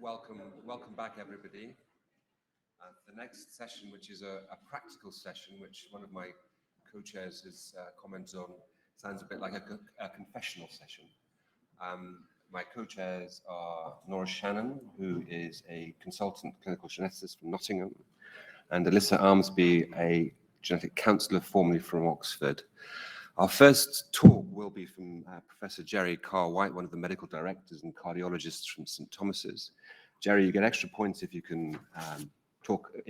welcome back, everybody. The next session, which is a practical session, which one of my co-chairs has commented on, sounds a bit like a confessional session. My co-chairs are Nora Shannon, who is a consultant clinical geneticist from Nottingham, and Alyssa Armsby, a genetic counsellor formerly from Oxford. Our first talk will be from Professor Gerry Carr-White, one of the medical directors and cardiologists from St. Thomas's. Gerry, you get extra points if you can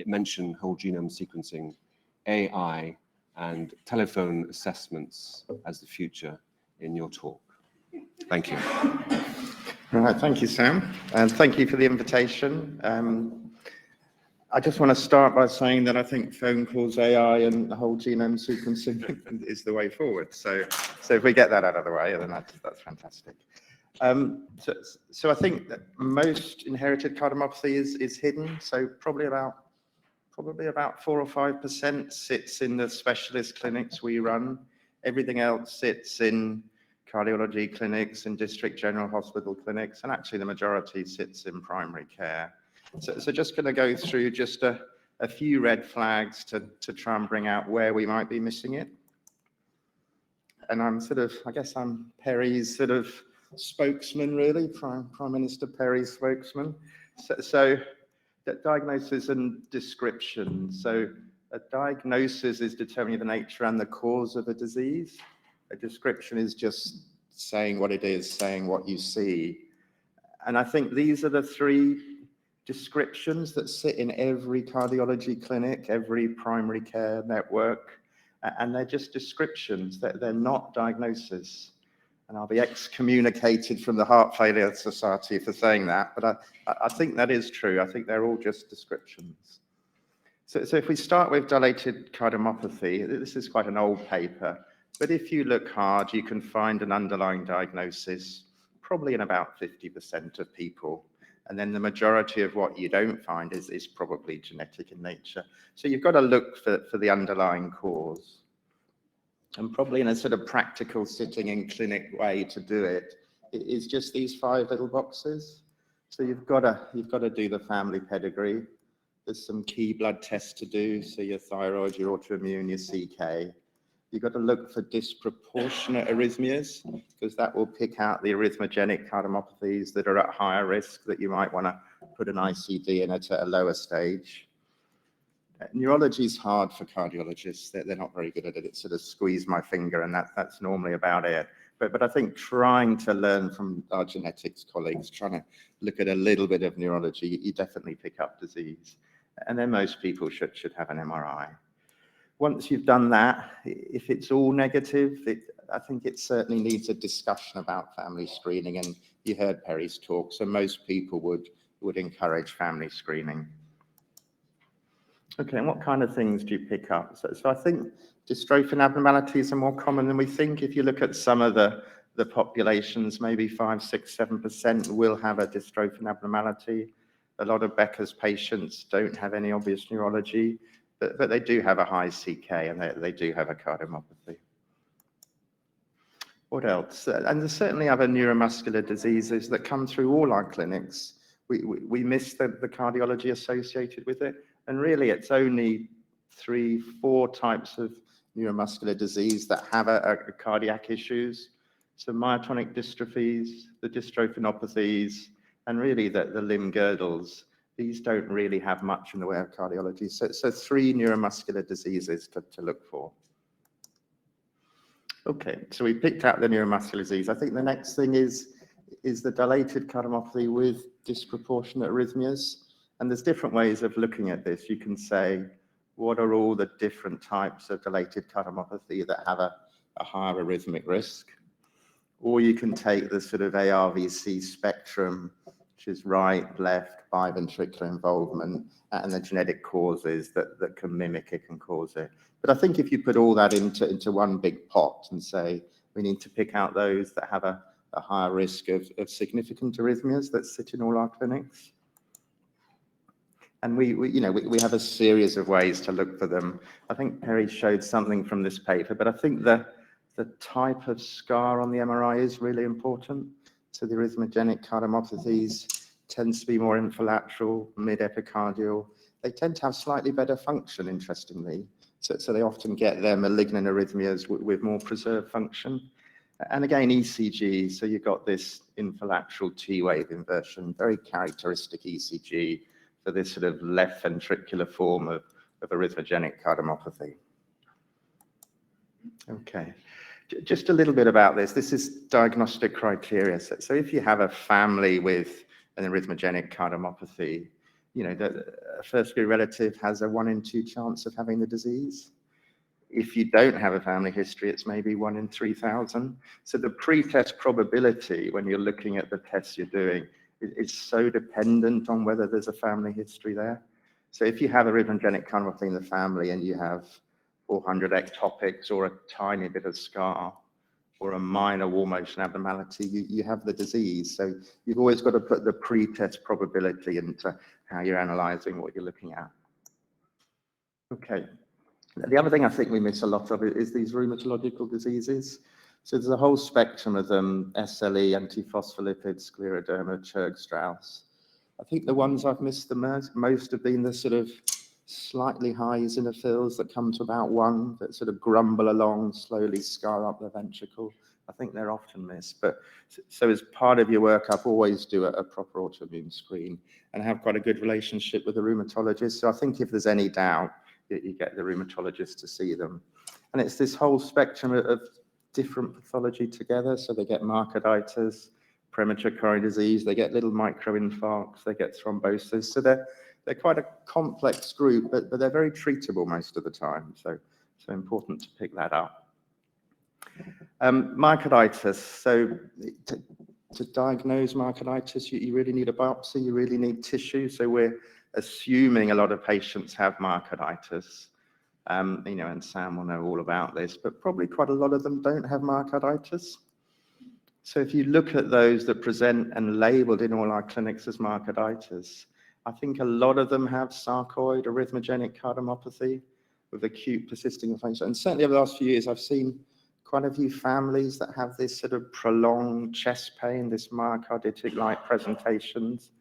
mention whole genome sequencing, AI, and telephone assessments as the future in your talk. Thank you. All right, thank you, Sam, and thank you for the invitation. I just want to start by saying that I think phone calls, AI, and the whole genome sequencing is the way forward. So if we get that out of the way, then that's fantastic. So I think that most inherited cardiomyopathy is hidden. So probably about 4 or 5% sits in the specialist clinics we run. Everything else sits in cardiology clinics and district general hospital clinics, and actually the majority sits in primary care. So just going to go through just a few red flags to try and bring out where we might be missing it. And I guess I'm Perry's sort of spokesman, really, Prime Minister Perry's spokesman. So diagnosis and description. So a diagnosis is determining the nature and the cause of a disease. A description is just saying what it is, saying what you see. And I think these are the three descriptions that sit in every cardiology clinic, every primary care network, and they're just descriptions. They're not diagnoses. And I'll be excommunicated from the Heart Failure Society for saying that, but I think that is true. I think they're all just descriptions. So if we start with dilated cardiomyopathy, this is quite an old paper, but if you look hard, you can find an underlying diagnosis probably in about 50% of people. And then the majority of what you don't find is probably genetic in nature. So you've got to look for the underlying cause. And probably in a sort of practical sitting in clinic way to do it is just these 5 little boxes. So you've got to do the family pedigree. There's some key blood tests to do. So your thyroid, your autoimmune, your CK. You've got to look for disproportionate arrhythmias, because that will pick out the arrhythmogenic cardiomyopathies that are at higher risk that you might want to put an ICD in at a lower stage. Neurology is hard for cardiologists. They're not very good at it. It's sort of squeeze my finger, and that's normally about it. But I think trying to learn from our genetics colleagues, trying to look at a little bit of neurology, you definitely pick up disease. And then most people should have an MRI. Once you've done that, if it's all negative, I think it certainly needs a discussion about family screening. And you heard Perry's talk, so most people would encourage family screening. Okay, and what kind of things do you pick up? So I think dystrophin abnormalities are more common than we think. If you look at some of the populations, maybe 5, 6, 7% will have a dystrophin abnormality. A lot of Becker's patients don't have any obvious neurology, but they do have a high CK and they do have a cardiomyopathy. What else? And there's certainly other neuromuscular diseases that come through all our clinics. We miss the cardiology associated with it. And really, it's only 3, 4 types of neuromuscular disease that have a cardiac issues. So myotonic dystrophies, the dystrophinopathies, and really the limb girdles. These don't really have much in the way of cardiology. So 3 neuromuscular diseases to look for. Okay, so we picked out the neuromuscular disease. I think the next thing is the dilated cardiomyopathy with disproportionate arrhythmias. And there's different ways of looking at this. You can say, what are all the different types of dilated cardiomyopathy that have a higher arrhythmic risk? Or you can take the sort of ARVC spectrum, which is right, left, biventricular involvement, and the genetic causes that can mimic it and cause it. But I think if you put all that into one big pot and say, we need to pick out those that have a higher risk of significant arrhythmias that sit in all our clinics. And we have a series of ways to look for them. I think Perry showed something from this paper, but I think the type of scar on the MRI is really important. So the arrhythmogenic cardiomyopathies tends to be more infralateral, mid-epicardial. They tend to have slightly better function, interestingly. So they often get their malignant arrhythmias with more preserved function. And again, ECG, so you've got this infralateral T-wave inversion, very characteristic ECG for this sort of left ventricular form of arrhythmogenic cardiomyopathy. Okay, just a little bit about this. This is diagnostic criteria. So if you have a family with an arrhythmogenic cardiomyopathy, you know, a first-degree relative has a 1 in 2 chance of having the disease. If you don't have a family history, it's maybe 1 in 3,000. So the pre-test probability when you're looking at the tests you're doing is so dependent on whether there's a family history there. So if you have arrhythmogenic cardiomyopathy in the family and you have 400 ectopics or a tiny bit of scar or a minor wall motion abnormality, you have the disease. So you've always got to put the pre-test probability into how you're analyzing what you're looking at. Okay. The other thing I think we miss a lot of is these rheumatological diseases. So there's a whole spectrum of them: SLE, antiphospholipids, scleroderma, Churg-Strauss. I think the ones I've missed the most have been the sort of slightly high eosinophils that come to about 1, that sort of grumble along, slowly scar up the ventricle. I think they're often missed. But so as part of your workup, always do a proper autoimmune screen and have quite a good relationship with the rheumatologist. So I think if there's any doubt, you get the rheumatologist to see them. And it's this whole spectrum of different pathology together. So they get myocarditis, premature coronary disease, they get little microinfarcts, they get thrombosis. So they're quite a complex group, but they're very treatable most of the time. So important to pick that up. Myocarditis. So to diagnose myocarditis, you really need a biopsy, you really need tissue. So we're assuming a lot of patients have myocarditis, you know, and Sam will know all about this, but probably quite a lot of them don't have myocarditis. So if you look at those that present and labeled in all our clinics as myocarditis, I think a lot of them have sarcoid arrhythmogenic cardiomyopathy with acute persisting inflammation. And certainly over the last few years, I've seen quite a few families that have this sort of prolonged chest pain, this myocarditic-like presentations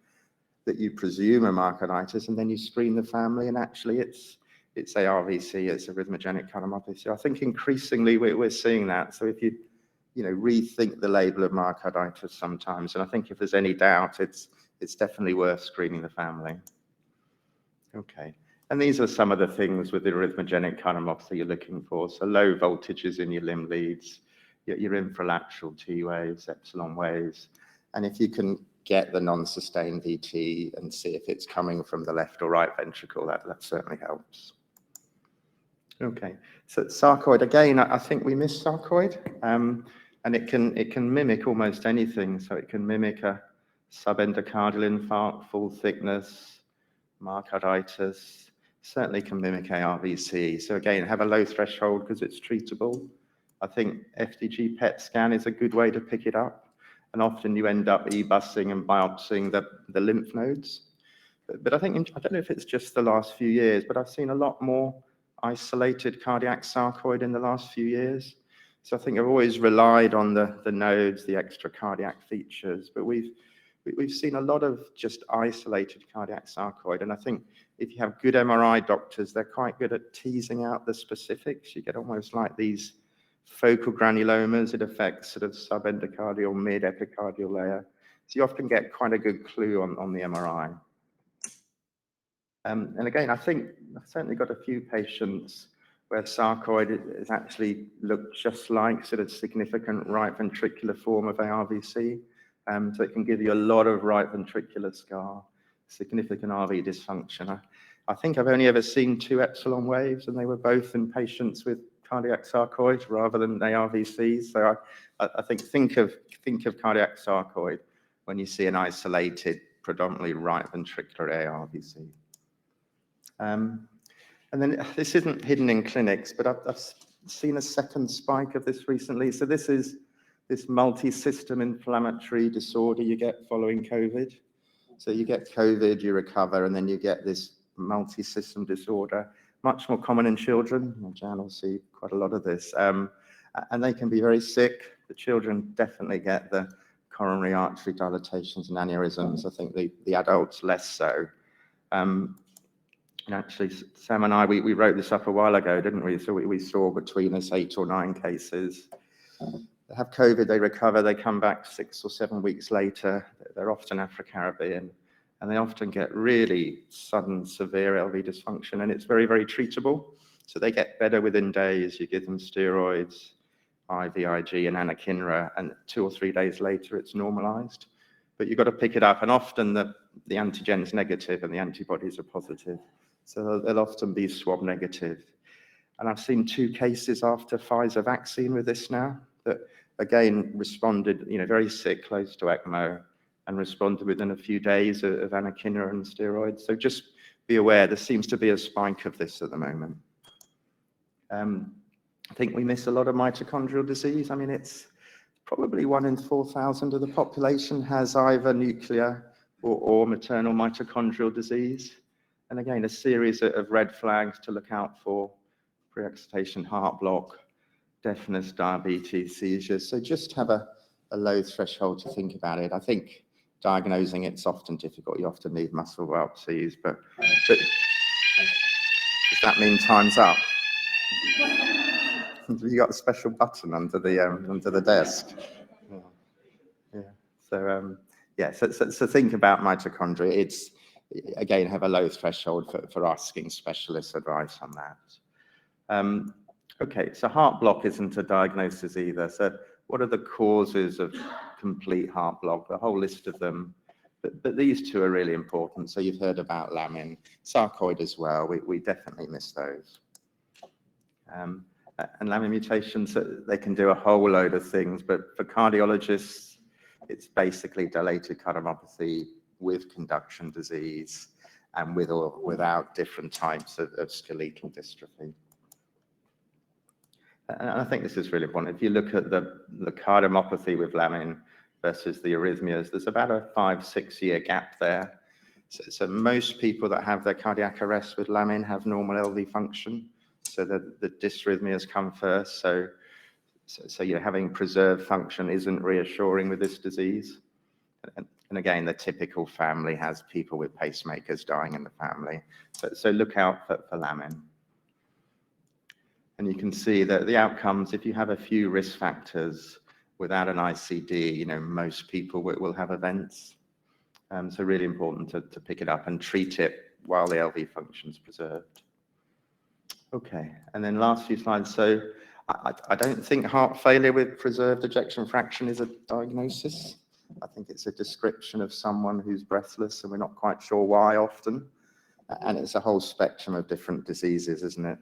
that you presume are myocarditis, and then you screen the family, and actually it's ARVC, it's arrhythmogenic cardiomyopathy. So I think increasingly we're seeing that. So if you rethink the label of myocarditis sometimes, and I think if there's any doubt, it's definitely worth screening the family. Okay, and these are some of the things with the arrhythmogenic cardiomyopathy you're looking for. So low voltages in your limb leads, your infralateral T waves, epsilon waves, and if you can get the non-sustained VT and see if it's coming from the left or right ventricle, that certainly helps. Okay, so sarcoid, again, I think we miss sarcoid, and it can mimic almost anything. So it can mimic a subendocardial infarct, full thickness, myocarditis, certainly can mimic ARVC. So again, have a low threshold because it's treatable. I think FDG PET scan is a good way to pick it up. And often you end up e-busing and biopsying the lymph nodes. But I think, I don't know if it's just the last few years, but I've seen a lot more isolated cardiac sarcoid in the last few years. So I think I've always relied on the nodes, the extra cardiac features, but we've seen a lot of just isolated cardiac sarcoid. And I think if you have good MRI doctors, they're quite good at teasing out the specifics. You get almost like these focal granulomas. It affects sort of subendocardial, mid-epicardial layer. So you often get quite a good clue on the MRI. And again, I think I've certainly got a few patients where sarcoid is actually looked just like sort of significant right ventricular form of ARVC. So it can give you a lot of right ventricular scar, significant RV dysfunction. I think I've only ever seen 2 epsilon waves, and they were both in patients with cardiac sarcoid rather than ARVCs. So I think of cardiac sarcoid when you see an isolated, predominantly right ventricular ARVC. And then this isn't hidden in clinics, but I've seen a second spike of this recently. So this is this multi-system inflammatory disorder you get following COVID. So you get COVID, you recover, and then you get this multi-system disorder, much more common in children. Jan will see quite a lot of this. And they can be very sick. The children definitely get the coronary artery dilatations and aneurysms. I think the adults less so. And actually, Sam and I, we wrote this up a while ago, didn't we? So we saw between us 8 or 9 cases. They have COVID, they recover, they come back 6 or 7 weeks later. They're often Afro-Caribbean, and they often get really sudden, severe LV dysfunction, and it's very, very treatable. So they get better within days. You give them steroids, IVIG and anakinra, and 2 or 3 days later, it's normalized. But you've got to pick it up, and often the antigen's negative and the antibodies are positive. So they'll often be swab negative. And I've seen 2 cases after Pfizer vaccine with this now that, again, responded, very sick, close to ECMO, and responded within a few days of anakinra and steroids. So just be aware, there seems to be a spike of this at the moment. I think we miss a lot of mitochondrial disease. I mean, it's probably 1 in 4,000 of the population has either nuclear or maternal mitochondrial disease. And again, a series of red flags to look out for: pre-excitation, heart block, deafness, diabetes, seizures. So just have a low threshold to think about it. I think diagnosing it's often difficult. You often need muscle biopsies, but does that mean time's up? You got a special button under the desk. Yeah. So think about mitochondria. It's, again, have a low threshold for asking specialist advice on that. Okay, so heart block isn't a diagnosis either. So what are the causes of complete heart block? A whole list of them. But these 2 are really important. So you've heard about lamin, sarcoid as well. We definitely miss those. And lamin mutations, they can do a whole load of things. But for cardiologists, it's basically dilated cardiomyopathy with conduction disease and with or without different types of skeletal dystrophy. And I think this is really important. If you look at the cardiomyopathy with lamin versus the arrhythmias, there's about a 5-6 year gap there. So most people that have their cardiac arrest with lamin have normal LV function. So the dysrhythmias come first. So having preserved function isn't reassuring with this disease. And again, the typical family has people with pacemakers dying in the family. So look out for lamin. And you can see that the outcomes, if you have a few risk factors without an ICD, most people will have events. So really important to pick it up and treat it while the LV function's preserved. Okay, and then last few slides. So I don't think heart failure with preserved ejection fraction is a diagnosis. I think it's a description of someone who's breathless, and we're not quite sure why often. And it's a whole spectrum of different diseases, isn't it?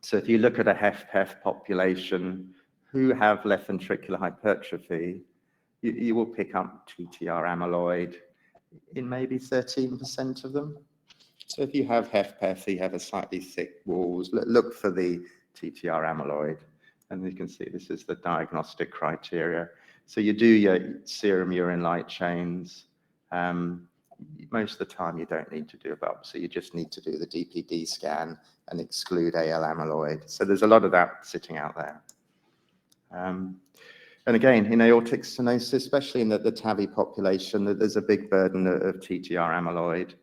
So if you look at a HFpEF population who have left ventricular hypertrophy, you will pick up TTR amyloid in maybe 13% of them. So if you have HFpEF, you have a slightly thick walls, look for the TTR amyloid. And you can see this is the diagnostic criteria. So you do your serum urine light chains. Most of the time you don't need to do a biopsy, you just need to do the DPD scan and exclude AL amyloid. So there's a lot of that sitting out there. And again, in aortic stenosis, especially in the TAVI population, there's a big burden of TTR amyloid.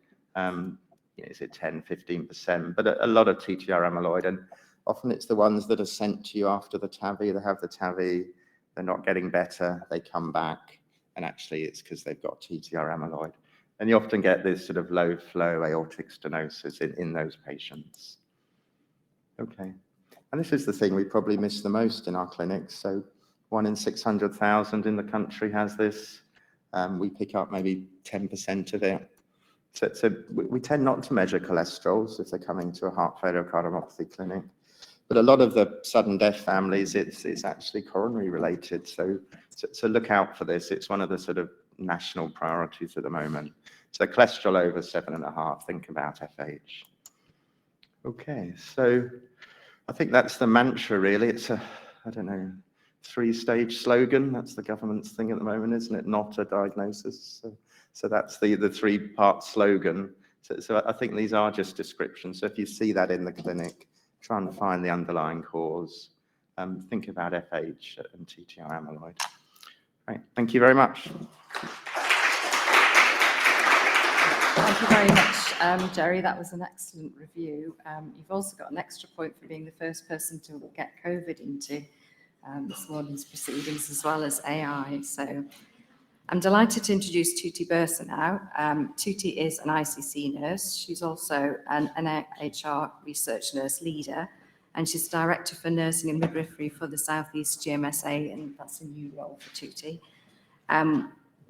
Is it 10, 15%? But a lot of TTR amyloid, and often it's the ones that are sent to you after the TAVI. They have the TAVI, they're not getting better, they come back, and actually it's because they've got TTR amyloid. And you often get this sort of low flow aortic stenosis in those patients. Okay, and this is the thing we probably miss the most in our clinics. So 1 in 600,000 in the country has this. We pick up maybe 10% of it. So we tend not to measure cholesterols if they're coming to a heart failure cardiomyopathy clinic. But a lot of the sudden death families, it's actually coronary related. So look out for this. It's one of the sort of national priorities at the moment. So cholesterol over 7.5, think about FH. Okay, so I think that's the mantra really. It's a, I don't know, 3-stage slogan. That's the government's thing at the moment, isn't it? Not a diagnosis. So that's the 3-part slogan. So I think these are just descriptions. So if you see that in the clinic, try and find the underlying cause. Think about FH and TTR amyloid. Right. Thank you very much. Thank you very much, Gerry. That was an excellent review. You've also got an extra point for being the first person to get COVID into this morning's proceedings, as well as AI. So I'm delighted to introduce Tootie Bueser now. Tootie is an ICC nurse. She's also an NIHR research nurse leader, and she's Director for Nursing and Midwifery for the South East GMSA, and that's a new role for Tootie.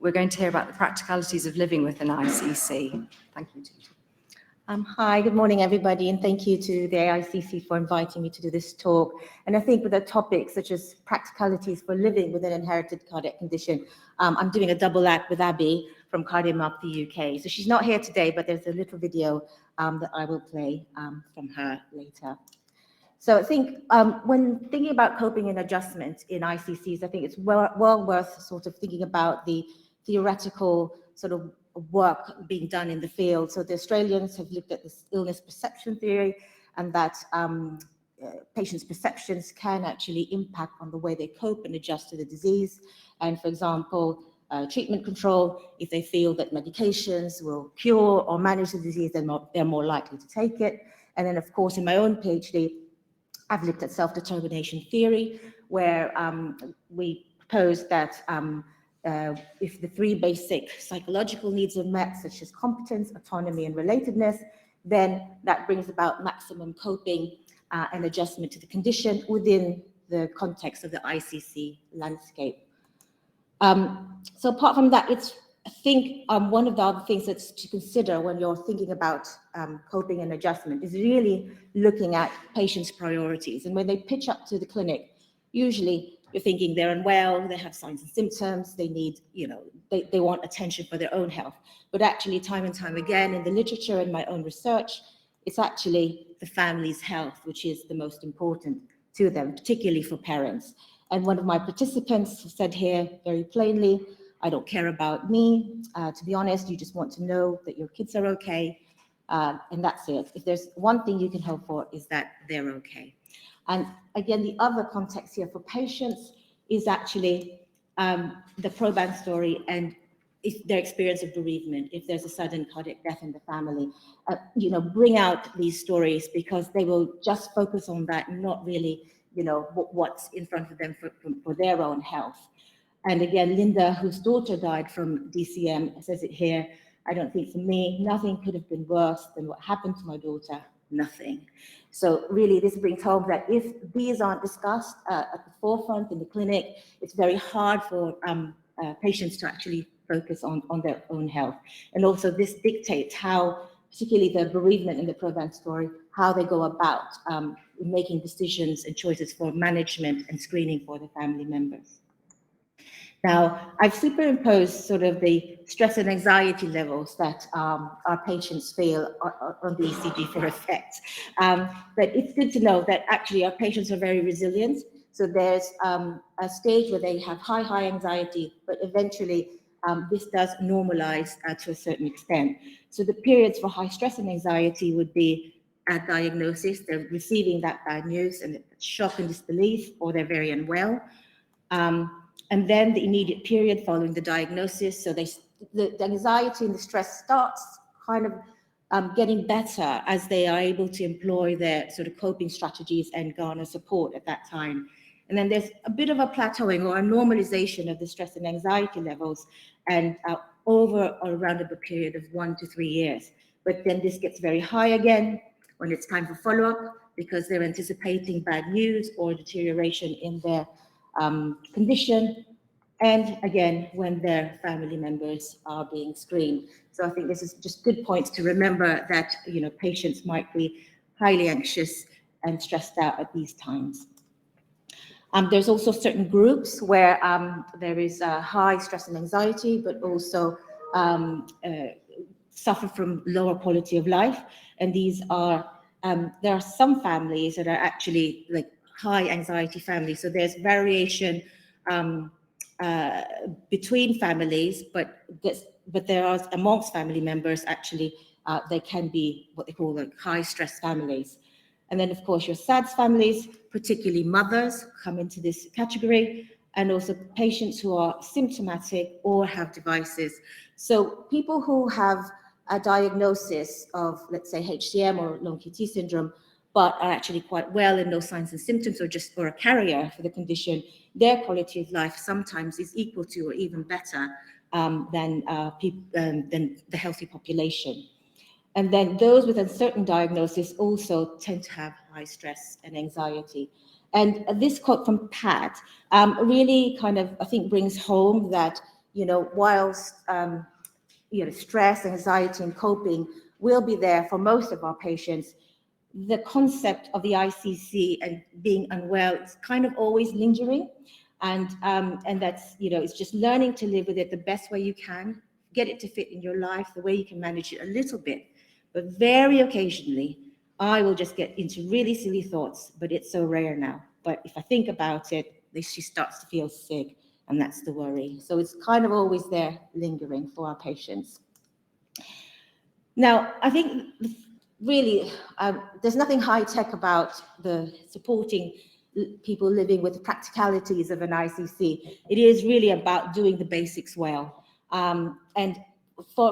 We're going to hear about the practicalities of living with an ICC. Thank you, Tootie. Hi, good morning, everybody, and thank you to the AICC for inviting me to do this talk. And I think with a topic such as practicalities for living with an inherited cardiac condition, I'm doing a double act with Abby from Cardiomap, the UK. So she's not here today, but there's a little video that I will play from her later. So I think when thinking about coping and adjustment in ICCs, I think it's well worth sort of thinking about the theoretical sort of work being done in the field. So the Australians have looked at this illness perception theory, and that patients' perceptions can actually impact on the way they cope and adjust to the disease. And for example, treatment control, if they feel that medications will cure or manage the disease, then they're more likely to take it. And then of course, in my own PhD, I've looked at self-determination theory, where we propose that if the three basic psychological needs are met, such as competence, autonomy, and relatedness, then that brings about maximum coping and adjustment to the condition within the context of the ICC landscape. So apart from that, I think one of the other things that's to consider when you're thinking about coping and adjustment is really looking at patients' priorities. And when they pitch up to the clinic, usually you're thinking they're unwell, they have signs and symptoms, they need, they want attention for their own health. But actually, time and time again, in the literature and my own research, it's actually the family's health, which is the most important to them, particularly for parents. And one of my participants said here very plainly, I don't care about me. To be honest, you just want to know that your kids are okay, and that's it. If there's one thing you can hope for, is that they're okay. And again, the other context here for patients is actually the proband story and if their experience of bereavement, if there's a sudden cardiac death in the family. Bring out these stories, because they will just focus on that and not really, what's in front of them for their own health. And again, Linda, whose daughter died from DCM, says it here, I don't think for me, nothing could have been worse than what happened to my daughter, nothing. So really, this brings home that if these aren't discussed at the forefront in the clinic, it's very hard for patients to actually focus on their own health. And also this dictates how, particularly the bereavement in the proband story, how they go about making decisions and choices for management and screening for the family members. Now, I've superimposed sort of the stress and anxiety levels that our patients feel on the ECG for effect. But it's good to know that actually our patients are very resilient. So there's a stage where they have high anxiety, but eventually this does normalize to a certain extent. So the periods for high stress and anxiety would be at diagnosis, they're receiving that bad news and shock and disbelief, or they're very unwell. And then the immediate period following the diagnosis. So the anxiety and the stress starts kind of getting better as they are able to employ their sort of coping strategies and garner support at that time. And then there's a bit of a plateauing or a normalization of the stress and anxiety levels, and over or around a period of 1 to 3 years. But then this gets very high again when it's time for follow-up, because they're anticipating bad news or deterioration in their condition, and again when their family members are being screened. So I think this is just good points to remember that patients might be highly anxious and stressed out at these times. There's also certain groups where there is high stress and anxiety, but also suffer from lower quality of life. And these are there are some families that are actually like high anxiety families. So there's variation between families, but there are amongst family members actually there can be what they call like high stress families. And then of course your SADS families, particularly mothers, come into this category. and also patients who are symptomatic or have devices. So people who have a diagnosis of, let's say, HCM or long QT syndrome, but are actually quite well and no signs and symptoms, or a carrier for the condition, their quality of life sometimes is equal to or even better than the healthy population. And then those with uncertain diagnosis also tend to have high stress and anxiety. And this quote from Pat really kind of, I think, brings home that, whilst stress, anxiety, and coping will be there for most of our patients, the concept of the ICC and being unwell is kind of always lingering. And that's, it's just learning to live with it the best way you can, get it to fit in your life, the way you can manage it a little bit. But very occasionally, I will just get into really silly thoughts, but it's so rare now. But if I think about it, she starts to feel sick, and that's the worry. So it's kind of always there lingering for our patients. Now, I think really, there's nothing high-tech about the supporting people living with the practicalities of an ICC. It is really about doing the basics well. And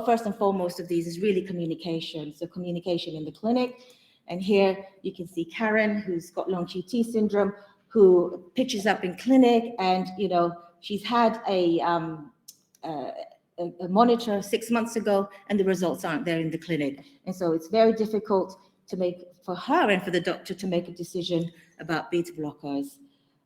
first and foremost of these is really communication. So communication in the clinic. And here you can see Karen, who's got long QT syndrome, who pitches up in clinic, and she's had a monitor 6 months ago, and the results aren't there in the clinic. And so it's very difficult to make, for her and for the doctor, to make a decision about beta blockers.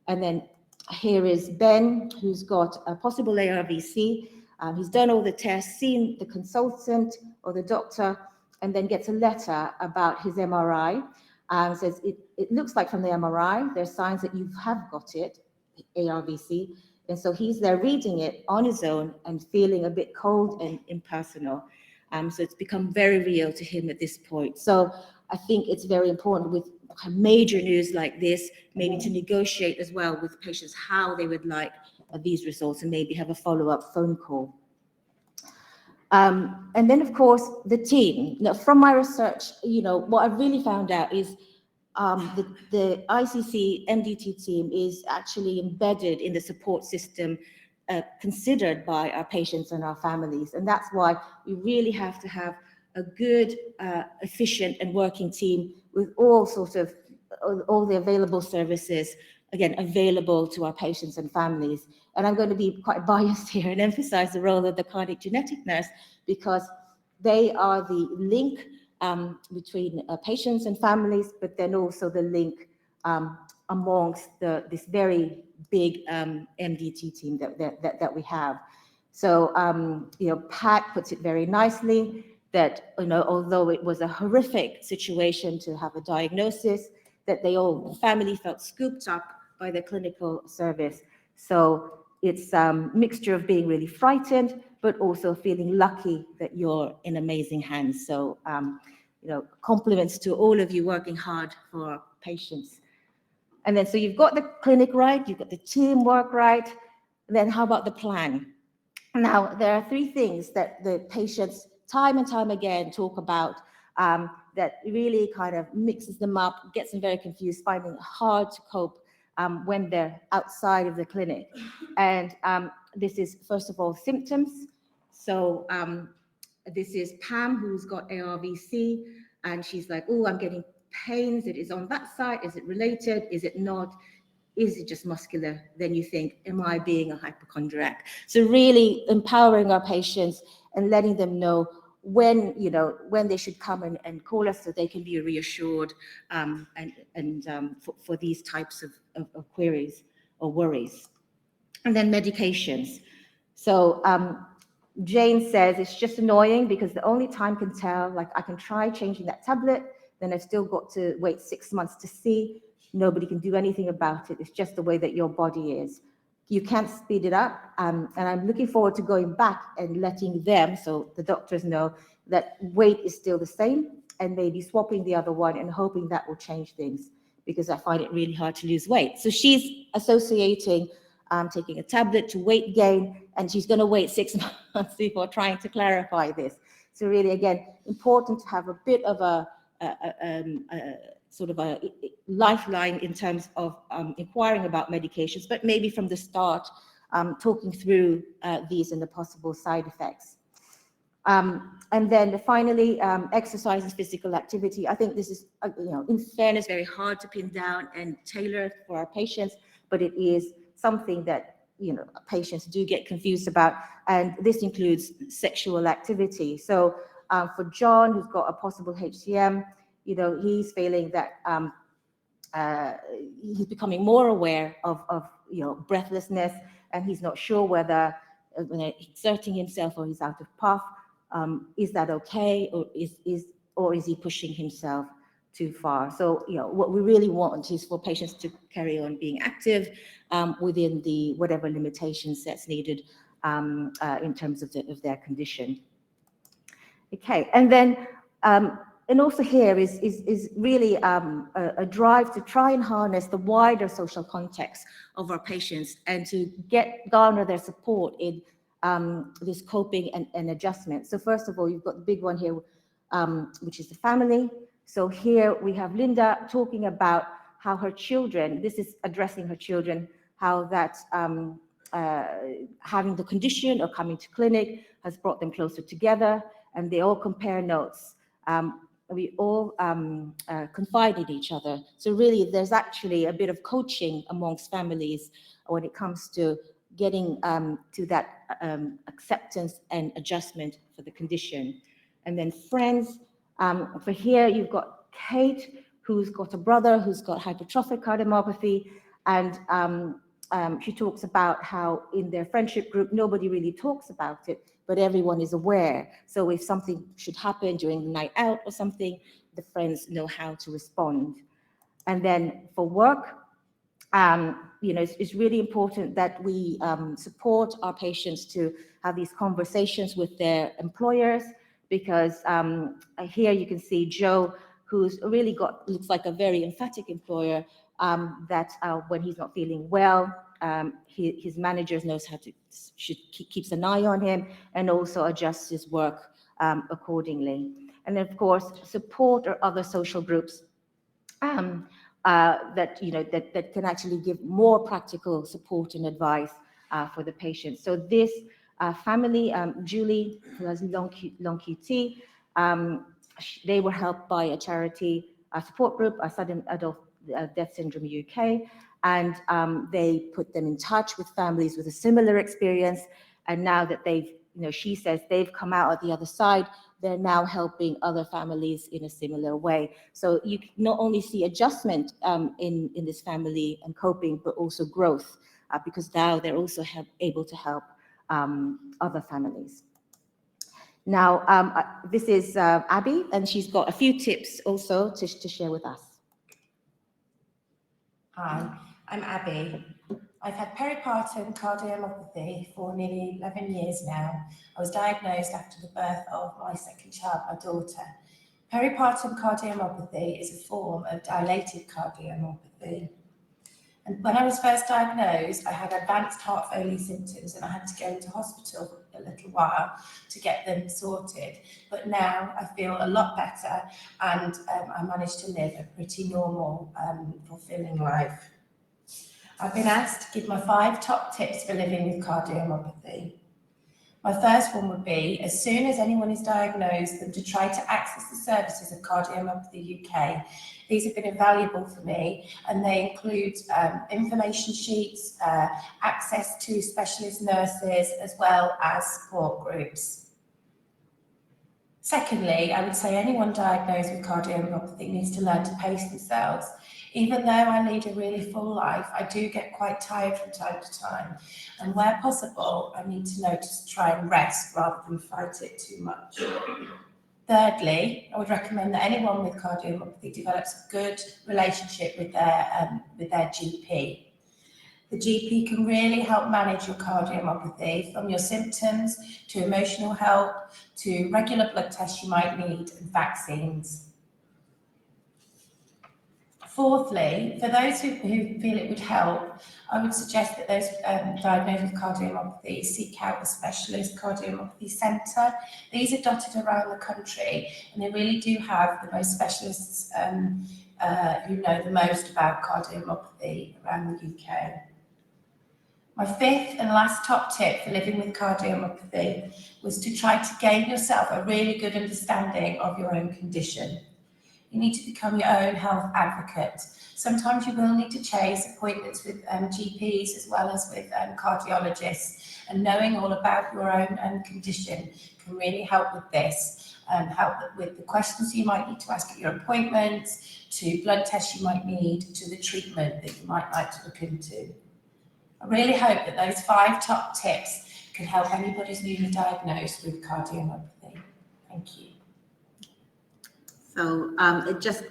And then here is Ben, who's got a possible ARVC. He's done all the tests, seen the consultant or the doctor, and then gets a letter about his MRI. Says it looks like from the MRI, there's signs that you have got it, ARVC. And so he's there reading it on his own and feeling a bit cold and impersonal. So it's become very real to him at this point. So I think it's very important with major news like this, maybe to negotiate as well with patients how they would like these results, and maybe have a follow-up phone call. And then, of course, the team. Now, from my research, what I've really found out is the ICC MDT team is actually embedded in the support system considered by our patients and our families. And that's why we really have to have a good, efficient and working team with all the available services, again, available to our patients and families. And I'm going to be quite biased here and emphasize the role of the cardiac genetic nurse, because they are the link between patients and families, but then also the link amongst this very big MDT team that we have. So, Pat puts it very nicely that, although it was a horrific situation to have a diagnosis, that the family felt scooped up by the clinical service. So it's a mixture of being really frightened, but also feeling lucky that you're in amazing hands. So, compliments to all of you working hard for our patients. And then, so you've got the clinic right, you've got the teamwork right. And then how about the plan? Now, there are three things that the patients time and time again talk about that really kind of mixes them up, gets them very confused, finding it hard to cope when they're outside of the clinic. And this is, first of all, symptoms. So this is Pam, who's got ARVC, and she's like, oh, I'm getting pains. It is on that side. Is it related? Is it not? Is it just muscular? Then you think, am I being a hypochondriac? So really empowering our patients and letting them know when they should come and call us, so they can be reassured for these types of queries or worries. And then medications. So Jane says it's just annoying because the only time can tell, like I can try changing that tablet, then I've still got to wait 6 months to see. Nobody can do anything about it. It's just the way that your body is. You can't speed it up. And I'm looking forward to going back and letting them, so the doctors know, that weight is still the same, and maybe swapping the other one and hoping that will change things, because I find it really hard to lose weight. So she's associating taking a tablet to weight gain, and she's going to wait 6 months before trying to clarify this. So really, again, important to have a bit of a sort of a lifeline in terms of inquiring about medications, but maybe from the start, talking through these and the possible side effects. And then finally, exercise and physical activity. I think this is, in fairness, very hard to pin down and tailor for our patients, but it is something that, patients do get confused about. And this includes sexual activity. So for John, who's got a possible HCM, he's feeling that he's becoming more aware of breathlessness, and he's not sure whether when exerting himself or he's out of puff, is that okay, or is he pushing himself too far? So what we really want is for patients to carry on being active within the whatever limitations that's needed in terms of their condition. Okay, and then and also here is really a drive to try and harness the wider social context of our patients and to garner their support in this coping and adjustment. So first of all, you've got the big one here, which is the family. So here we have Linda talking about how her children, this is addressing her children, how that having the condition or coming to clinic has brought them closer together, and they all compare notes. We all confide in each other. So really, there's actually a bit of coaching amongst families when it comes to getting to that acceptance and adjustment for the condition. And then friends, for here you've got Kate, who's got a brother who's got hypertrophic cardiomyopathy, and she talks about how in their friendship group, nobody really talks about it, but everyone is aware. So if something should happen during the night out or something, the friends know how to respond. And then for work, it's really important that we support our patients to have these conversations with their employers, because here you can see Joe, who's really looks like a very emphatic employer, that when he's not feeling well, his managers knows how to, keeps an eye on him and also adjusts his work accordingly. And then of course, support or other social groups that can actually give more practical support and advice for the patient. So this family, Julie, who has long QT, they were helped by a charity support group, Sudden Adult Death Syndrome UK, and they put them in touch with families with a similar experience. And now that they've, she says they've come out at the other side, they're now helping other families in a similar way. So you not only see adjustment in this family and coping, but also growth, because now they're also able to help other families. Now, this is Abby, and she's got a few tips also to share with us. Hi, I'm Abby. I've had peripartum cardiomyopathy for nearly 11 years now. I was diagnosed after the birth of my second child, my daughter. Peripartum cardiomyopathy is a form of dilated cardiomyopathy. And when I was first diagnosed, I had advanced heart failure symptoms and I had to go into hospital a little while to get them sorted. But now I feel a lot better, and I managed to live a pretty normal, fulfilling life. I've been asked to give my 5 top tips for living with cardiomyopathy. My first one would be, as soon as anyone is diagnosed, them to try to access the services of Cardiomyopathy UK. These have been invaluable for me, and they include information sheets, access to specialist nurses, as well as support groups. Secondly, I would say anyone diagnosed with cardiomyopathy needs to learn to pace themselves. Even though I lead a really full life, I do get quite tired from time to time. And where possible, I need to know to try and rest rather than fight it too much. Thirdly, I would recommend that anyone with cardiomyopathy develops a good relationship with their GP. The GP can really help manage your cardiomyopathy, from your symptoms to emotional help to regular blood tests you might need and vaccines. Fourthly, for those who feel it would help, I would suggest that those diagnosed with cardiomyopathy seek out a specialist cardiomyopathy centre. These are dotted around the country, and they really do have the most specialists who know the most about cardiomyopathy around the UK. My fifth and last top tip for living with cardiomyopathy was to try to gain yourself a really good understanding of your own condition. You need to become your own health advocate. Sometimes you will need to chase appointments with GPs as well as with cardiologists, and knowing all about your own condition can really help with this. Help with the questions you might need to ask at your appointments, to blood tests you might need, to the treatment that you might like to look into. I really hope that those 5 top tips can help anybody who's newly diagnosed with cardiomyopathy. Thank you. So just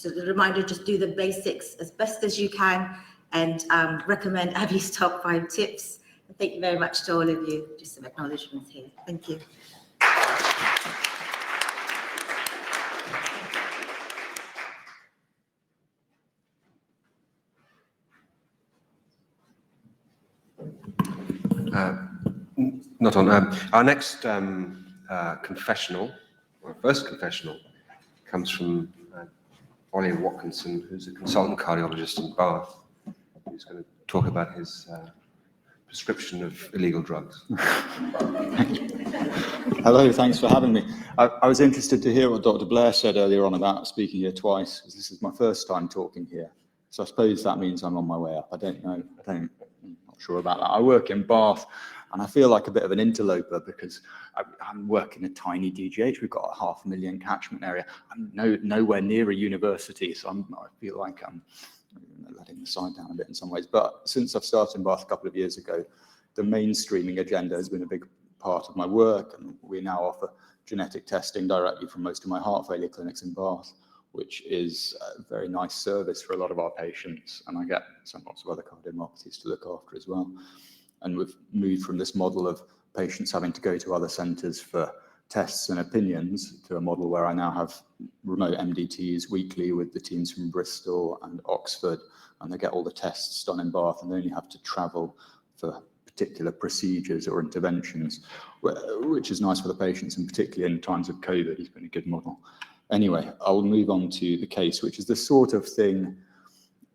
a reminder, just do the basics as best as you can, and recommend Abby's top 5 tips. And thank you very much to all of you. Just some acknowledgements here. Thank you. Not on. Our next confessional, our first confessional, comes from Ollie Watkinson, who's a consultant cardiologist in Bath. He's going to talk about his prescription of illegal drugs. Hello, thanks for having me. I was interested to hear what Dr. Blair said earlier on about speaking here twice, because this is my first time talking here. So I suppose that means I'm on my way up. I don't know. I'm not sure about that. I work in Bath, and I feel like a bit of an interloper because I'm working a tiny DGH. We've got a 500,000 catchment area. I'm nowhere near a university, so I feel like I'm letting the side down a bit in some ways. But since I've started in Bath a couple of years ago, the mainstreaming agenda has been a big part of my work, and we now offer genetic testing directly from most of my heart failure clinics in Bath, which is a very nice service for a lot of our patients, and I get lots of other cardiomyopathies to look after as well. And we've moved from this model of patients having to go to other centres for tests and opinions to a model where I now have remote MDTs weekly with the teams from Bristol and Oxford, and they get all the tests done in Bath, and they only have to travel for particular procedures or interventions, which is nice for the patients, and particularly in times of COVID, it's been a good model. Anyway, I'll move on to the case, which is the sort of thing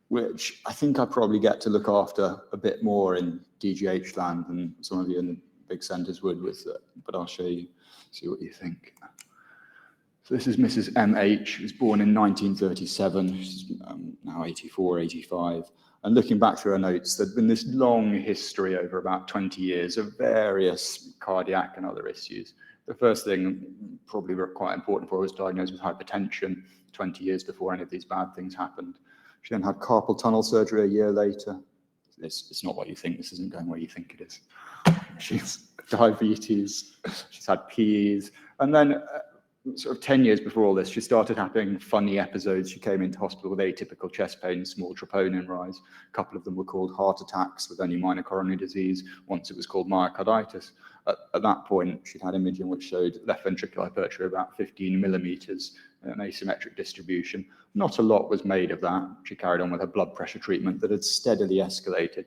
which I think I probably get to look after a bit more in DGH land than some of you in the big centres would with, but I'll show you, see what you think. So this is Mrs. M.H., who was born in 1937, she's now 84, 85. And looking back through her notes, there'd been this long history over about 20 years of various cardiac and other issues. The first thing, probably quite important for her, was diagnosed with hypertension 20 years before any of these bad things happened. She then had carpal tunnel surgery a year later. It's not what you think. This isn't going where you think it is. She's diabetes. She's had PEs. And then sort of 10 years before all this, she started having funny episodes. She came into hospital with atypical chest pain, small troponin rise. A couple of them were called heart attacks with only minor coronary disease. Once it was called myocarditis. At that point, she'd had imaging which showed left ventricular hypertrophy about 15 millimeters, an asymmetric distribution. Not a lot was made of that. She carried on with her blood pressure treatment that had steadily escalated.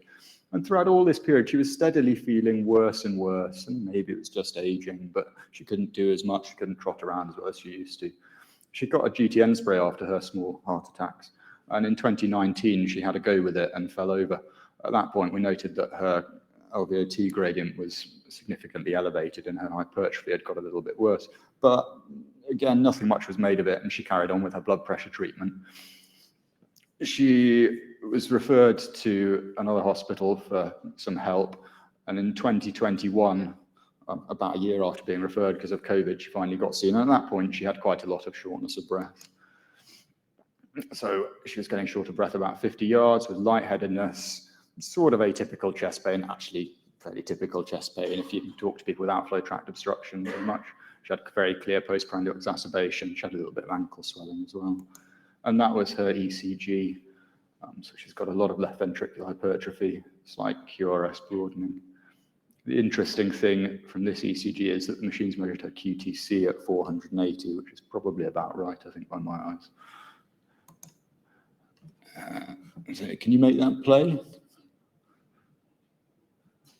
And throughout all this period, she was steadily feeling worse and worse, and maybe it was just aging, but she couldn't do as much, she couldn't trot around as well as she used to. She got a GTN spray after her small heart attacks, and in 2019, she had a go with it and fell over. At that point, we noted that her LVOT gradient was significantly elevated and her hypertrophy had got a little bit worse. But again, nothing much was made of it, and she carried on with her blood pressure treatment. She was referred to another hospital for some help, and in 2021, about a year after being referred because of COVID, she finally got seen. And at that point, she had quite a lot of shortness of breath. So she was getting short of breath about 50 yards with lightheadedness, sort of atypical chest pain, actually fairly typical chest pain if you talk to people without flow tract obstruction very much. She had very clear postprandial exacerbation. She had a little bit of ankle swelling as well. And that was her ECG. So she's got a lot of left ventricular hypertrophy, slight QRS broadening. The interesting thing from this ECG is that the machine's measured her QTC at 480, which is probably about right, I think, by my eyes. So can you make that play?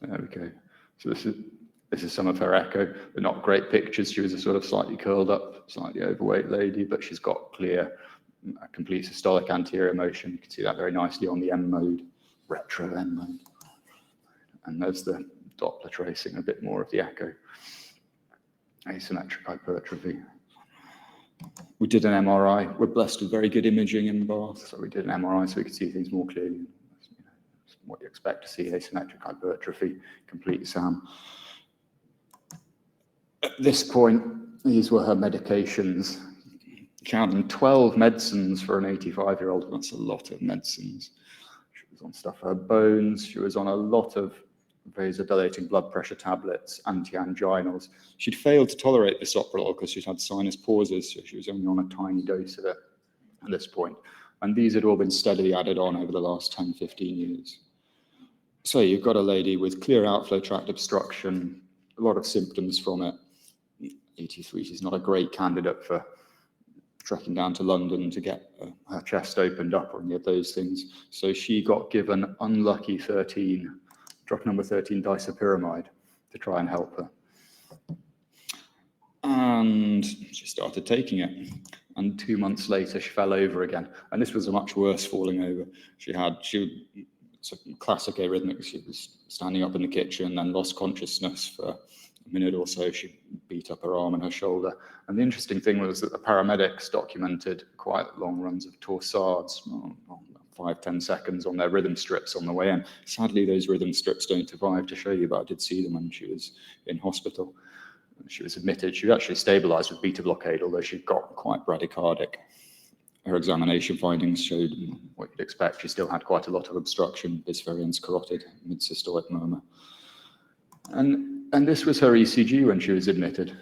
There we go. So this is some of her echo. They're not great pictures. She was a sort of slightly curled up, slightly overweight lady, but she's got clear, complete systolic anterior motion. You can see that very nicely on the M mode, retro M mode. And there's the Doppler tracing, a bit more of the echo. Asymmetric hypertrophy. We did an MRI. We're blessed with very good imaging in Bath, so we did an MRI so we could see things more clearly. What you expect to see, asymmetric hypertrophy, complete SAM. At this point, these were her medications. Counting 12 medicines for an 85-year-old, that's a lot of medicines. She was on stuff for her bones. She was on a lot of vasodilating blood pressure tablets, anti-anginals. She'd failed to tolerate bisoprolol because she'd had sinus pauses, so she was only on a tiny dose of it at this point. And these had all been steadily added on over the last 10, 15 years. So you've got a lady with clear outflow tract obstruction, a lot of symptoms from it. 83, she's not a great candidate for trekking down to London to get her chest opened up or any of those things. So she got given unlucky 13, drug number 13 disopyramide to try and help her. And she started taking it. And 2 months later, she fell over again. And this was a much worse falling over. It's a classic arrhythmic. She was standing up in the kitchen and lost consciousness for a minute or so. She beat up her arm and her shoulder. And the interesting thing was that the paramedics documented quite long runs of torsades, 5-10 seconds on their rhythm strips on the way in. Sadly, those rhythm strips don't survive to show you, but I did see them when she was in hospital. She was admitted. She was actually stabilized with beta blockade, although she got quite bradycardic. Her examination findings showed what you'd expect. She still had quite a lot of obstruction, bispherines carotid, mid-systolic murmur. And this was her ECG when she was admitted.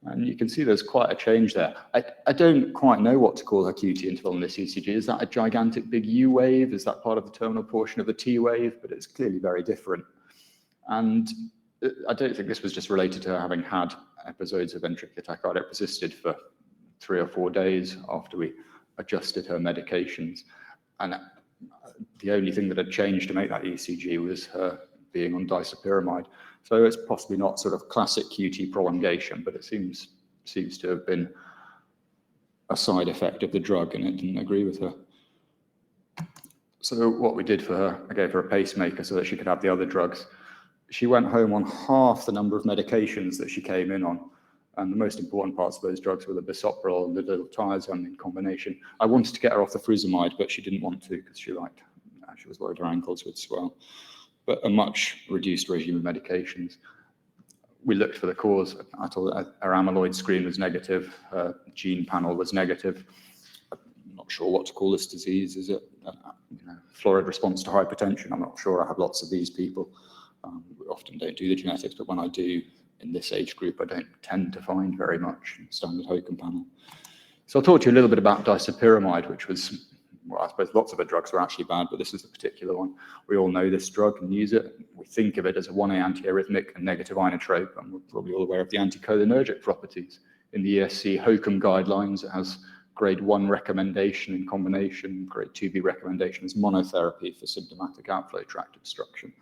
And you can see there's quite a change there. I don't quite know what to call her QT interval in this ECG. Is that a gigantic big U wave? Is that part of the terminal portion of the T wave? But it's clearly very different. And I don't think this was just related to her having had episodes of ventricular tachycardia persisted for 3 or 4 days after we adjusted her medications. And the only thing that had changed to make that ECG was her being on disopyramide. So it's possibly not sort of classic QT prolongation, but it seems to have been a side effect of the drug, and it didn't agree with her. So what we did for her, I gave her a pacemaker so that she could have the other drugs. She went home on half the number of medications that she came in on. And the most important parts of those drugs were the bisoprolol and the diltiazem in combination. I wanted to get her off the furosemide, but she didn't want to because she was worried her ankles would swell. But a much reduced regime of medications. We looked for the cause. I told her her amyloid screen was negative, her gene panel was negative. I'm not sure what to call this disease. Is it florid response to hypertension? I'm not sure. I have lots of these people. We often don't do the genetics, but when I do, in this age group, I don't tend to find very much in standard Hogan panel. So I'll talk to you a little bit about disopyramide, which was, well, I suppose lots of the drugs were actually bad, but this is a particular one. We all know this drug and use it. We think of it as a 1A antiarrhythmic and negative inotrope, and we're probably all aware of the anticholinergic properties. In the ESC HOCM guidelines, it has grade 1 recommendation in combination, grade 2B recommendation as monotherapy for symptomatic outflow tract obstruction.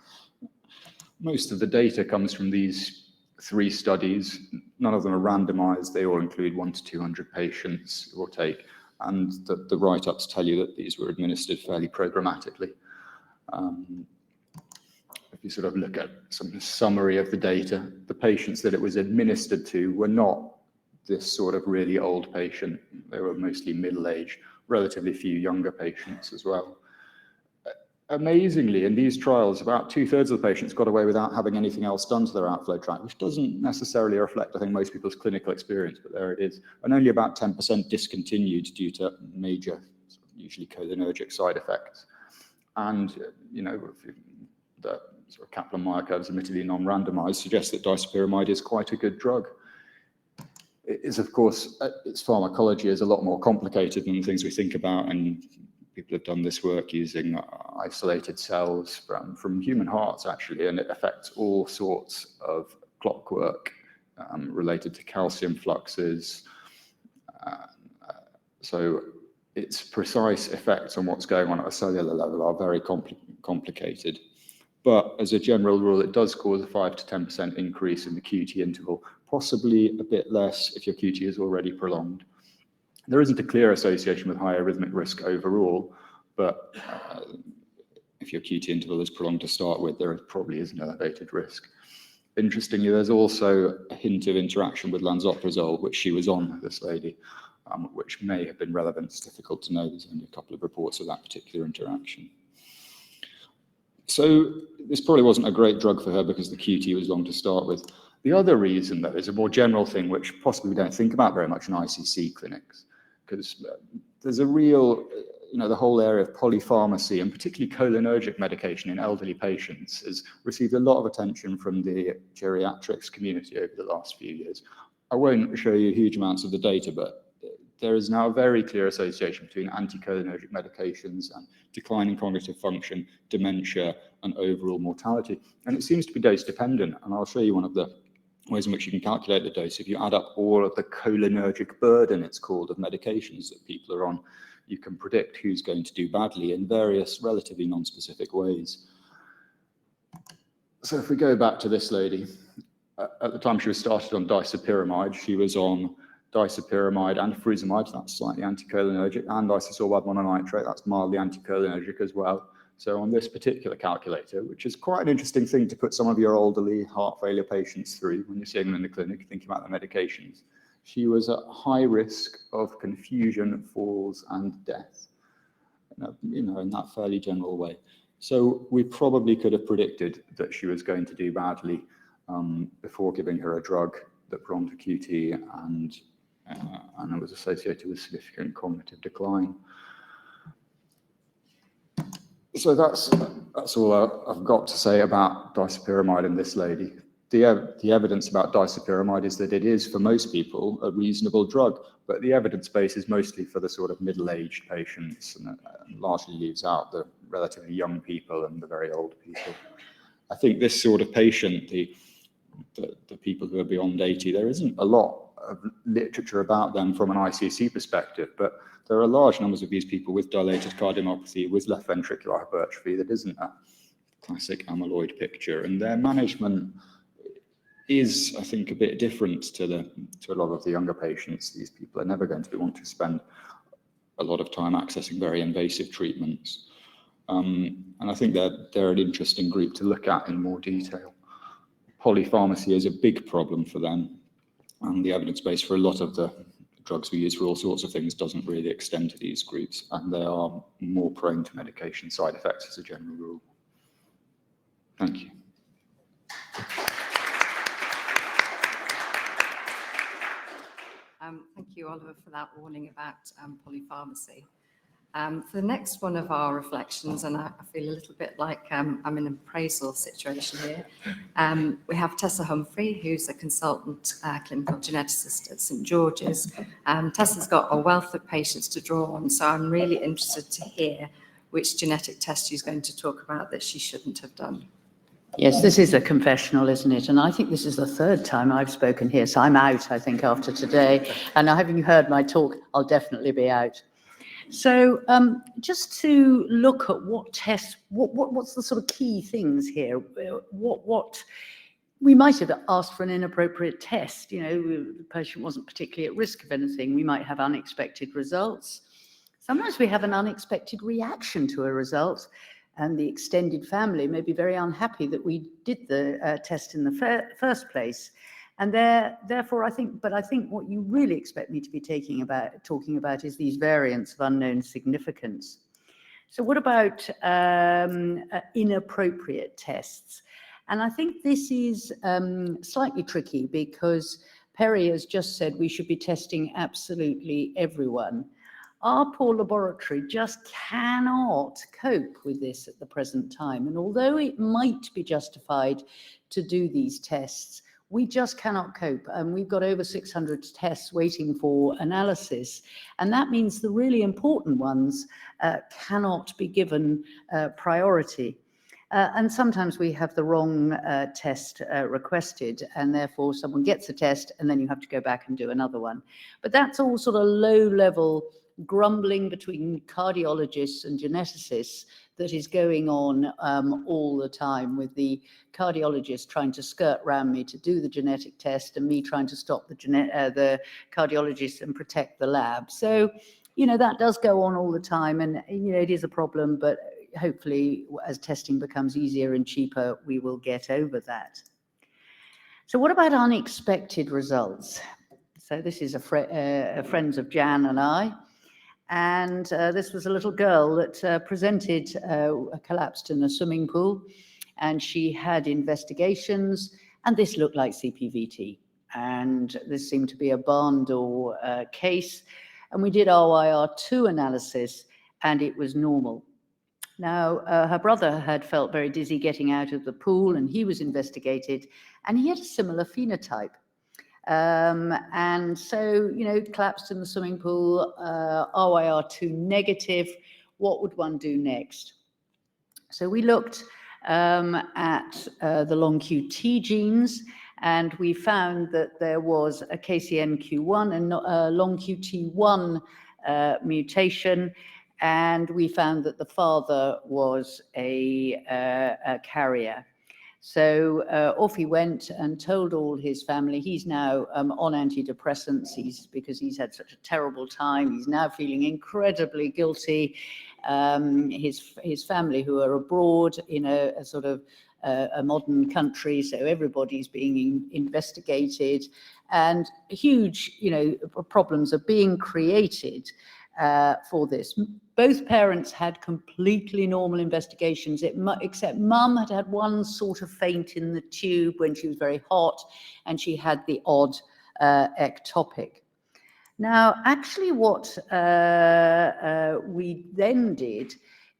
Most of the data comes from these 3 studies. None of them are randomized. They all include 1 to 200 patients, give or take. And the write-ups tell you that these were administered fairly programmatically. If you sort of look at some summary of the data, the patients that it was administered to were not this sort of really old patient. They were mostly middle-aged, relatively few younger patients as well. Amazingly, in these trials, about 2/3 of the patients got away without having anything else done to their outflow tract, which doesn't necessarily reflect, I think, most people's clinical experience, but there it is. And only about 10% discontinued due to major, usually cholinergic side effects. And, the sort of Kaplan-Meier curves, admittedly non-randomized, suggest that disopyramide is quite a good drug. It is, of course, its pharmacology is a lot more complicated than the things we think about, and people have done this work using isolated cells from human hearts, actually, and it affects all sorts of clockwork related to calcium fluxes. So its precise effects on what's going on at a cellular level are very complicated. But as a general rule, it does cause a 5 to 10% increase in the QT interval, possibly a bit less if your QT is already prolonged. There isn't a clear association with higher arrhythmic risk overall, but if your QT interval is prolonged to start with, there probably is an elevated risk. Interestingly, there's also a hint of interaction with lansoprazole, which she was on, this lady, which may have been relevant. It's difficult to know. There's only a couple of reports of that particular interaction. So this probably wasn't a great drug for her because the QT was long to start with. The other reason, though, is a more general thing, which possibly we don't think about very much in ICC clinics, because there's a real, the whole area of polypharmacy and particularly cholinergic medication in elderly patients has received a lot of attention from the geriatrics community over the last few years. I won't show you huge amounts of the data, but there is now a very clear association between anticholinergic medications and declining cognitive function, dementia, and overall mortality. And it seems to be dose dependent. And I'll show you one of the ways in which you can calculate the dose. If you add up all of the cholinergic burden, it's called, of medications that people are on, you can predict who's going to do badly in various relatively non-specific ways. So if we go back to this lady, at the time she was started on disopyramide, she was on disopyramide and furosemide, that's slightly anticholinergic, and isosorbide mononitrate, that's mildly anticholinergic as well. So on this particular calculator, which is quite an interesting thing to put some of your elderly heart failure patients through when you're seeing them in the clinic, thinking about the medications, she was at high risk of confusion, falls, and death, in that fairly general way. So we probably could have predicted that she was going to do badly before giving her a drug that prolonged her QT, and it was associated with significant cognitive decline. So that's all I've got to say about disopyramide in this lady. The evidence about disopyramide is that it is, for most people, a reasonable drug, but the evidence base is mostly for the sort of middle-aged patients and largely leaves out the relatively young people and the very old people. I think this sort of patient, the people who are beyond 80, there isn't a lot of literature about them from an ICC perspective, but there are large numbers of these people with dilated cardiomyopathy, with left ventricular hypertrophy that isn't a classic amyloid picture, and their management is, I think, a bit different to a lot of the younger patients. These people are never going to want to spend a lot of time accessing very invasive treatments, and I think they're an interesting group to look at in more detail. Polypharmacy is a big problem for them, and the evidence base for a lot of the drugs we use for all sorts of things doesn't really extend to these groups, and they are more prone to medication side effects as a general rule. Thank you. Thank you, Oliver, for that warning about polypharmacy. For the next one of our reflections, and I feel a little bit like I'm in an appraisal situation here, we have Tessa Homfray, who's a consultant clinical geneticist at St George's. Tessa's got a wealth of patients to draw on, so I'm really interested to hear which genetic test she's going to talk about that she shouldn't have done. Yes, this is a confessional, isn't it? And I think this is the third time I've spoken here, so I'm out, I think, after today. And having heard my talk, I'll definitely be out. So just to look at what tests, what's the sort of key things here? What we might have asked for an inappropriate test. The patient wasn't particularly at risk of anything. We might have unexpected results. Sometimes we have an unexpected reaction to a result, and the extended family may be very unhappy that we did the test in the first place. And therefore, I think what you really expect me to be talking about is these variants of unknown significance. So what about inappropriate tests? And I think this is slightly tricky because Perry has just said we should be testing absolutely everyone. Our poor laboratory just cannot cope with this at the present time. And although it might be justified to do these tests, we just cannot cope. And we've got over 600 tests waiting for analysis. And that means the really important ones cannot be given priority. And sometimes we have the wrong test requested, and therefore someone gets a test and then you have to go back and do another one. But that's all sort of low-level grumbling between cardiologists and geneticists that is going on all the time, with the cardiologist trying to skirt around me to do the genetic test and me trying to stop the cardiologist and protect the lab. So, you know, that does go on all the time, and, you know, it is a problem, but hopefully as testing becomes easier and cheaper, we will get over that. So what about unexpected results? So this is friends of Jan and I. And this was a little girl that presented collapsed in a swimming pool, and she had investigations, and this looked like CPVT. And this seemed to be a barn door case. And we did RYR2 analysis, and it was normal. Now, her brother had felt very dizzy getting out of the pool, and he was investigated, and he had a similar phenotype. And so, you know, collapsed in the swimming pool, RYR2 negative. What would one do next? So we looked at the long QT genes, and we found that there was a KCNQ1 and a long QT1 mutation, and we found that the father was a carrier. So off he went and told all his family. He's now on antidepressants because he's had such a terrible time. He's now feeling incredibly guilty. His family, who are abroad in a sort of a modern country, so everybody's being investigated, and huge, you know, problems are being created for this. Both parents had completely normal investigations, except mum had had one sort of faint in the tube when she was very hot, and she had the odd ectopic. Now, actually what we then did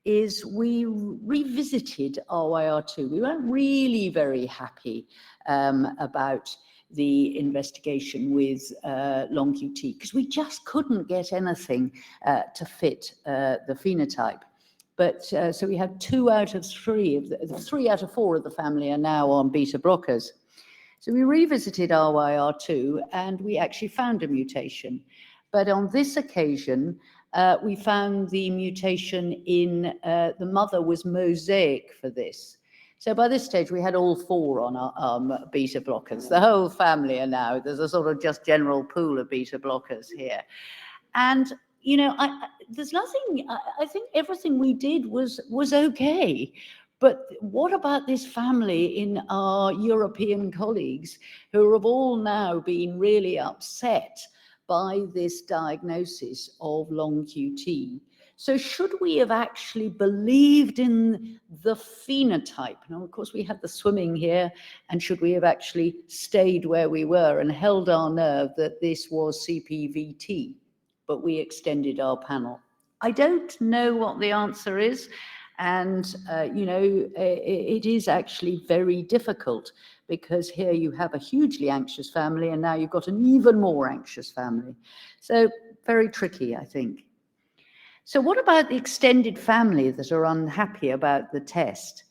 is we revisited RYR2. We weren't really very happy about the investigation with long QT, because we just couldn't get anything to fit the phenotype. But so we had 2 out of 3 3 out of 4 of the family are now on beta blockers. So we revisited RYR2 and we actually found a mutation. But on this occasion, we found the mutation in the mother was mosaic for this. So by this stage, we had all 4 on our beta blockers. The whole family are now, there's a sort of just general pool of beta blockers here. And, you know, there's nothing, I think everything we did was okay. But what about this family in our European colleagues who have all now been really upset by this diagnosis of long QT? So should we have actually believed in the phenotype? Now, of course, we had the swimming here, and should we have actually stayed where we were and held our nerve that this was CPVT, but we extended our panel? I don't know what the answer is, and, you know, it is actually very difficult, because here you have a hugely anxious family, and now you've got an even more anxious family. So very tricky, I think. So what about the extended family that are unhappy about the test?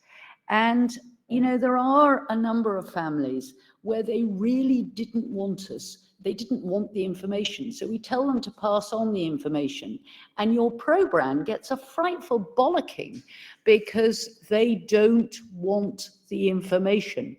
And, you know, there are a number of families where they really didn't want us. They didn't want the information. So we tell them to pass on the information. And your program gets a frightful bollocking because they don't want the information.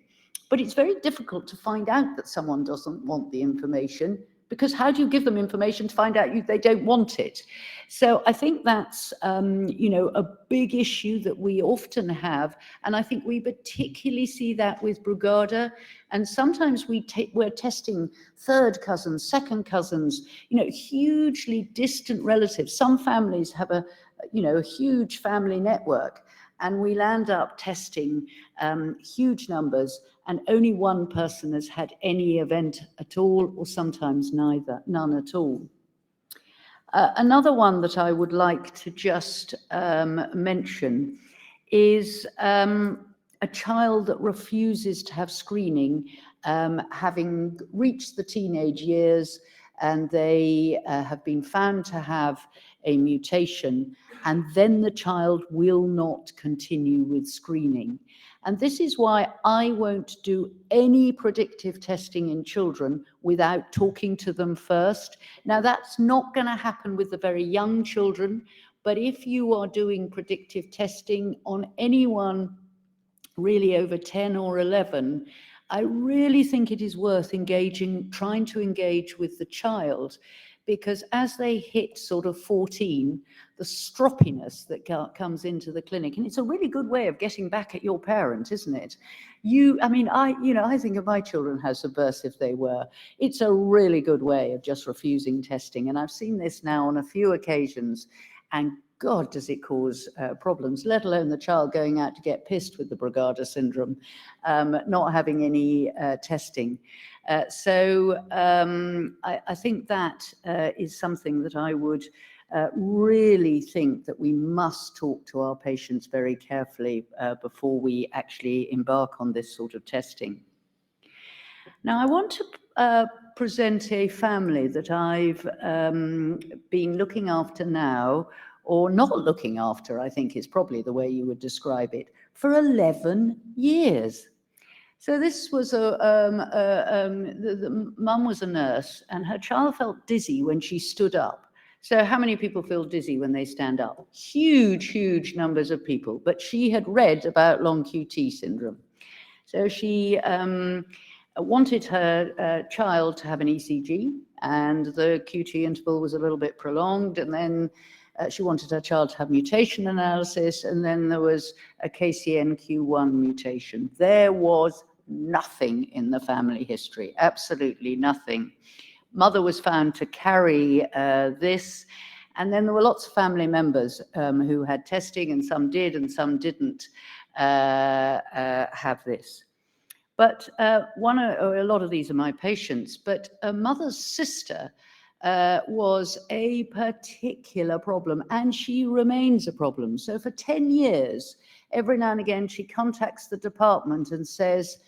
But it's very difficult to find out that someone doesn't want the information, because how do you give them information to find out they don't want it? So I think that's, you know, a big issue that we often have. And I think we particularly see that with Brugada. And sometimes we're testing third cousins, second cousins, you know, hugely distant relatives. Some families have a huge family network. And we'll end up testing huge numbers, and only one person has had any event at all, or sometimes none at all. Another one that I would like to just mention is a child that refuses to have screening, having reached the teenage years, and they have been found to have a mutation, and then the child will not continue with screening. And this is why I won't do any predictive testing in children without talking to them first. Now, that's not going to happen with the very young children, but if you are doing predictive testing on anyone really over 10 or 11, I really think it is worth trying to engage with the child, because as they hit sort of 14, the stroppiness that comes into the clinic, and it's a really good way of getting back at your parent, isn't it? I think of my children how subversive they were. It's a really good way of just refusing testing, and I've seen this now on a few occasions, and God, does it cause problems, let alone the child going out to get pissed with the Brugada syndrome, not having any testing. I think that is something that I would really think that we must talk to our patients very carefully before we actually embark on this sort of testing. Now, I want to present a family that I've been looking after now, or not looking after, I think is probably the way you would describe it, for 11 years. So this was the mum was a nurse, and her child felt dizzy when she stood up. So how many people feel dizzy when they stand up? Huge, huge numbers of people. But she had read about long QT syndrome. So she wanted her child to have an ECG, and the QT interval was a little bit prolonged, and then she wanted her child to have mutation analysis, and then there was a KCNQ1 mutation. There was nothing in the family history, absolutely nothing. Mother was found to carry this, and then there were lots of family members who had testing, and some did and some didn't have this. But a lot of these are my patients, but a mother's sister was a particular problem, and she remains a problem. So for 10 years, every now and again, she contacts the department and says,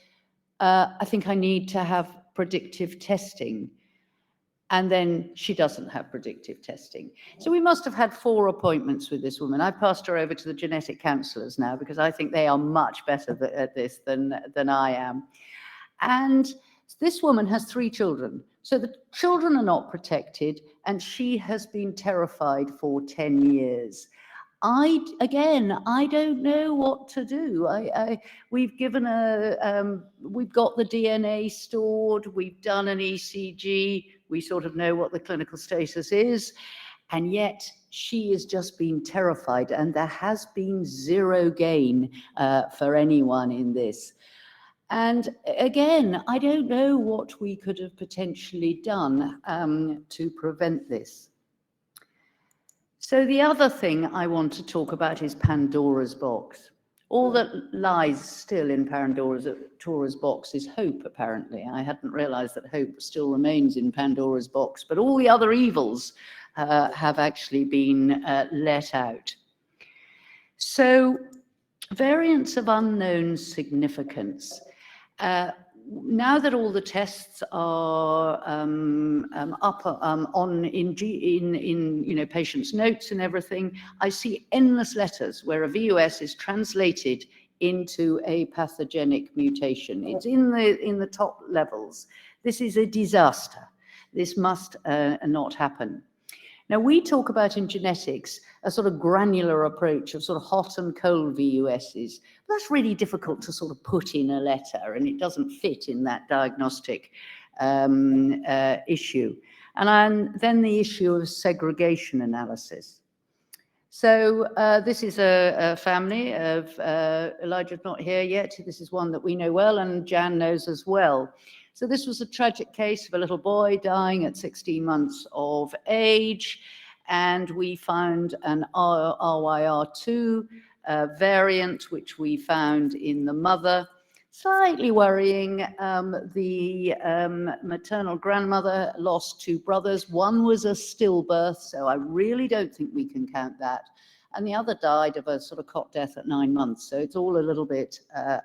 I think I need to have predictive testing. And then she doesn't have predictive testing. So we must have had 4 appointments with this woman. I passed her over to the genetic counsellors now, because I think they are much better at this than I am. And this woman has 3 children. So the children are not protected, and she has been terrified for 10 years. I don't know what to do. We've given we've got the DNA stored, we've done an ECG, we sort of know what the clinical status is, and yet she has just been terrified, and there has been zero gain for anyone in this. And again, I don't know what we could have potentially done to prevent this. So the other thing I want to talk about is Pandora's box. All that lies still in Pandora's box is hope, apparently. I hadn't realized that hope still remains in Pandora's box, but all the other evils have actually been let out. So variants of unknown significance. Now that all the tests are up in patients' notes and everything, I see endless letters where a VUS is translated into a pathogenic mutation. It's in the top levels. This is a disaster. This must not happen. Now, we talk about in genetics a sort of granular approach of sort of hot and cold VUSs. That's really difficult to sort of put in a letter, and it doesn't fit in that diagnostic issue. And then the issue of segregation analysis. So this is a family of, Elijah's not here yet. This is one that we know well, and Jan knows as well. So this was a tragic case of a little boy dying at 16 months of age, and we found an RYR2 variant, which we found in the mother. Slightly worrying, the maternal grandmother lost 2 brothers. One was a stillbirth, so I really don't think we can count that. And the other died of a sort of cot death at 9 months, so it's all a little bit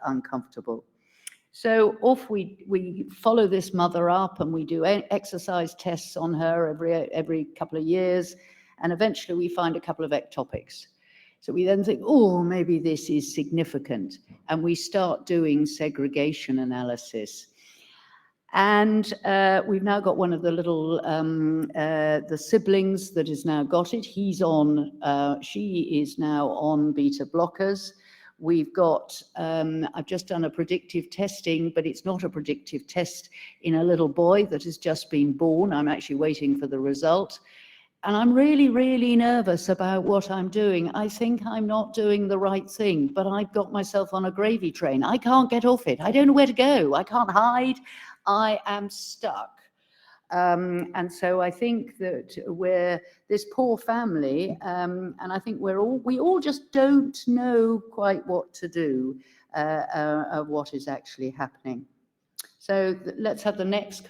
uncomfortable. So off we follow this mother up, and we do exercise tests on her every couple of years, and eventually we find a couple of ectopics. So we then think, oh, maybe this is significant, and we start doing segregation analysis. And we've now got one of the little, the siblings that has now got it. She is now on beta blockers. We've got, I've just done a predictive testing, but it's not a predictive test in a little boy that has just been born. I'm actually waiting for the result. And I'm really, really nervous about what I'm doing. I think I'm not doing the right thing, but I've got myself on a gravy train. I can't get off it. I don't know where to go. I can't hide. I am stuck. And so I think that we're this poor family, and I think we all just don't know quite what to do of what is actually happening. So let's have the next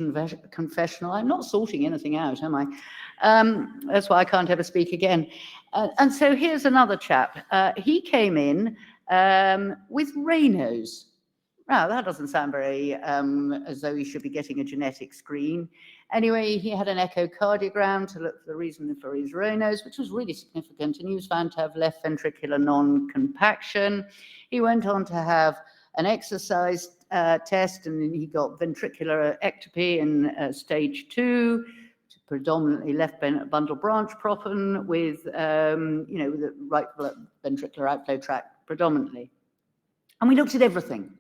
confessional. I'm not sorting anything out, am I? That's why I can't ever speak again. And so here's another chap. He came in with Raynaud's. Now, that doesn't sound very as though he should be getting a genetic screen. Anyway, he had an echocardiogram to look for the reason for his Raynaud's, which was really significant, and he was found to have left ventricular non-compaction. He went on to have an exercise test, and then he got ventricular ectopy in stage 2, predominantly left bundle branch proppen with, with the right ventricular outflow tract predominantly. And we looked at everything.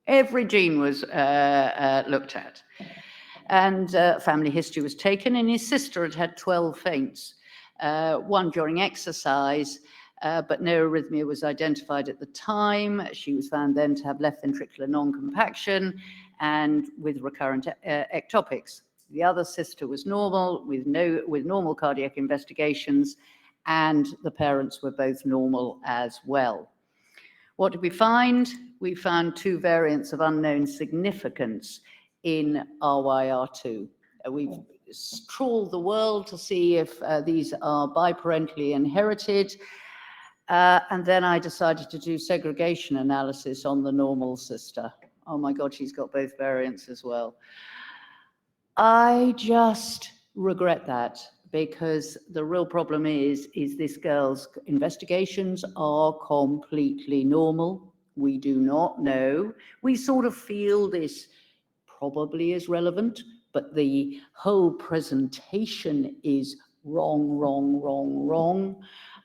Every gene was looked at. And family history was taken, and his sister had had 12 faints, one during exercise, but no arrhythmia was identified at the time. She was found then to have left ventricular non-compaction and with recurrent ectopics. The other sister was normal with normal cardiac investigations, and the parents were both normal as well. What did we find? We found 2 variants of unknown significance in RYR2. We've trawled the world to see if these are biparentally inherited. And then I decided to do segregation analysis on the normal sister. Oh my God, she's got both variants as well. I just regret that, because the real problem is this girl's investigations are completely normal. We do not know. We sort of feel this probably is relevant, but the whole presentation is wrong.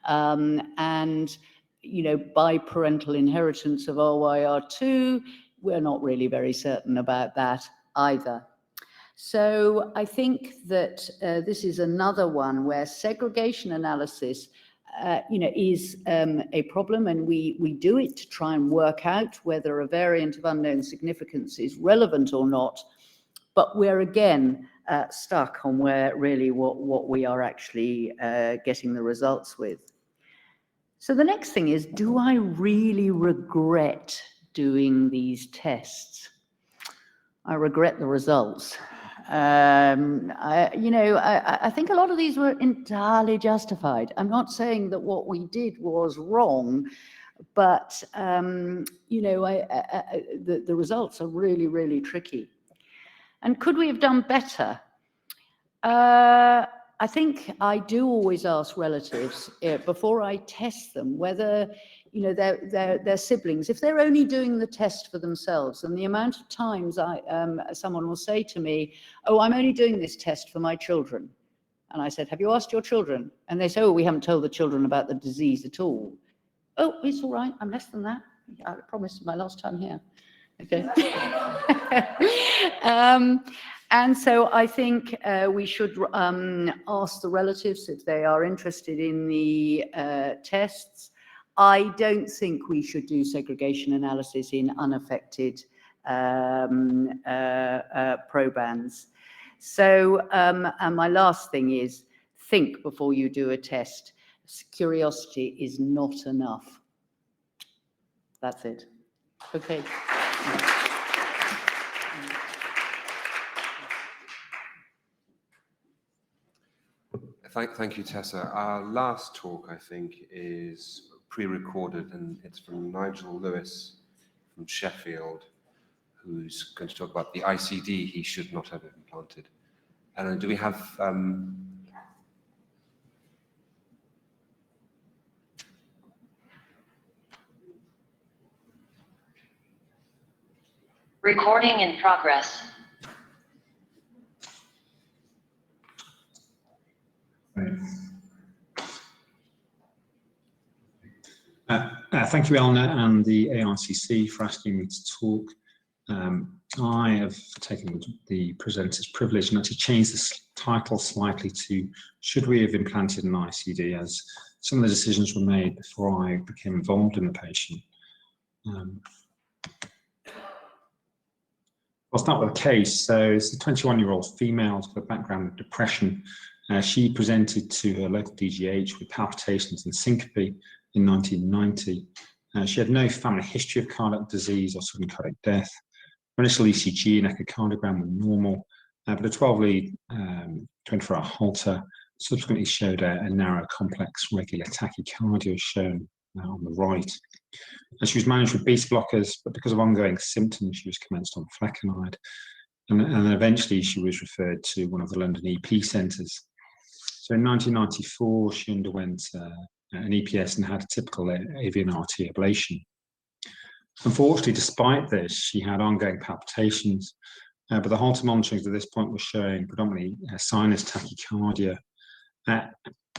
And, biparental inheritance of RYR2, we're not really very certain about that either. So I think that this is another one where segregation analysis, is a problem, and we do it to try and work out whether a variant of unknown significance is relevant or not. But we're again stuck on where really what we are actually getting the results with. So the next thing is, do I really regret doing these tests? I regret the results. I think a lot of these were entirely justified. I'm not saying that what we did was wrong, but the results are really, really tricky. And could we have done better? I think I do always ask relatives before I test them whether their siblings, if they're only doing the test for themselves, and the amount of times someone will say to me, oh, I'm only doing this test for my children. And I said, have you asked your children? And they say, oh, we haven't told the children about the disease at all. Oh, it's all right, I'm less than that. I promised my last time here. Okay. And so I think we should ask the relatives if they are interested in the tests. I don't think we should do segregation analysis in unaffected probands. So, and my last thing is, think before you do a test. Curiosity is not enough. That's it. Okay. Thank you, Tessa. Our last talk, I think, is pre-recorded, and it's from Nigel Lewis from Sheffield, who's going to talk about the ICD he should not have implanted. And do we have... Recording in progress. Thank you, Eleanor, and the AICC for asking me to talk. I have taken the presenter's privilege and actually changed the title slightly to "Should we have implanted an ICD?" as some of the decisions were made before I became involved in the patient. I'll start with a case. So it's a 21-year-old female with a background of depression. She presented to her local DGH with palpitations and syncope in 1990. She had no family history of cardiac disease or sudden cardiac death. Her initial ECG and echocardiogram were normal, but a 12-lead 24-hour Holter subsequently showed a narrow, complex, regular tachycardia, as shown on the right. And she was managed with beta blockers, but because of ongoing symptoms, she was commenced on flecainide. And then eventually she was referred to one of the London EP centres. So in 1994, she underwent an EPS and had a typical AVNRT ablation. Unfortunately, despite this, she had ongoing palpitations, but the Holter monitoring at this point was showing predominantly sinus tachycardia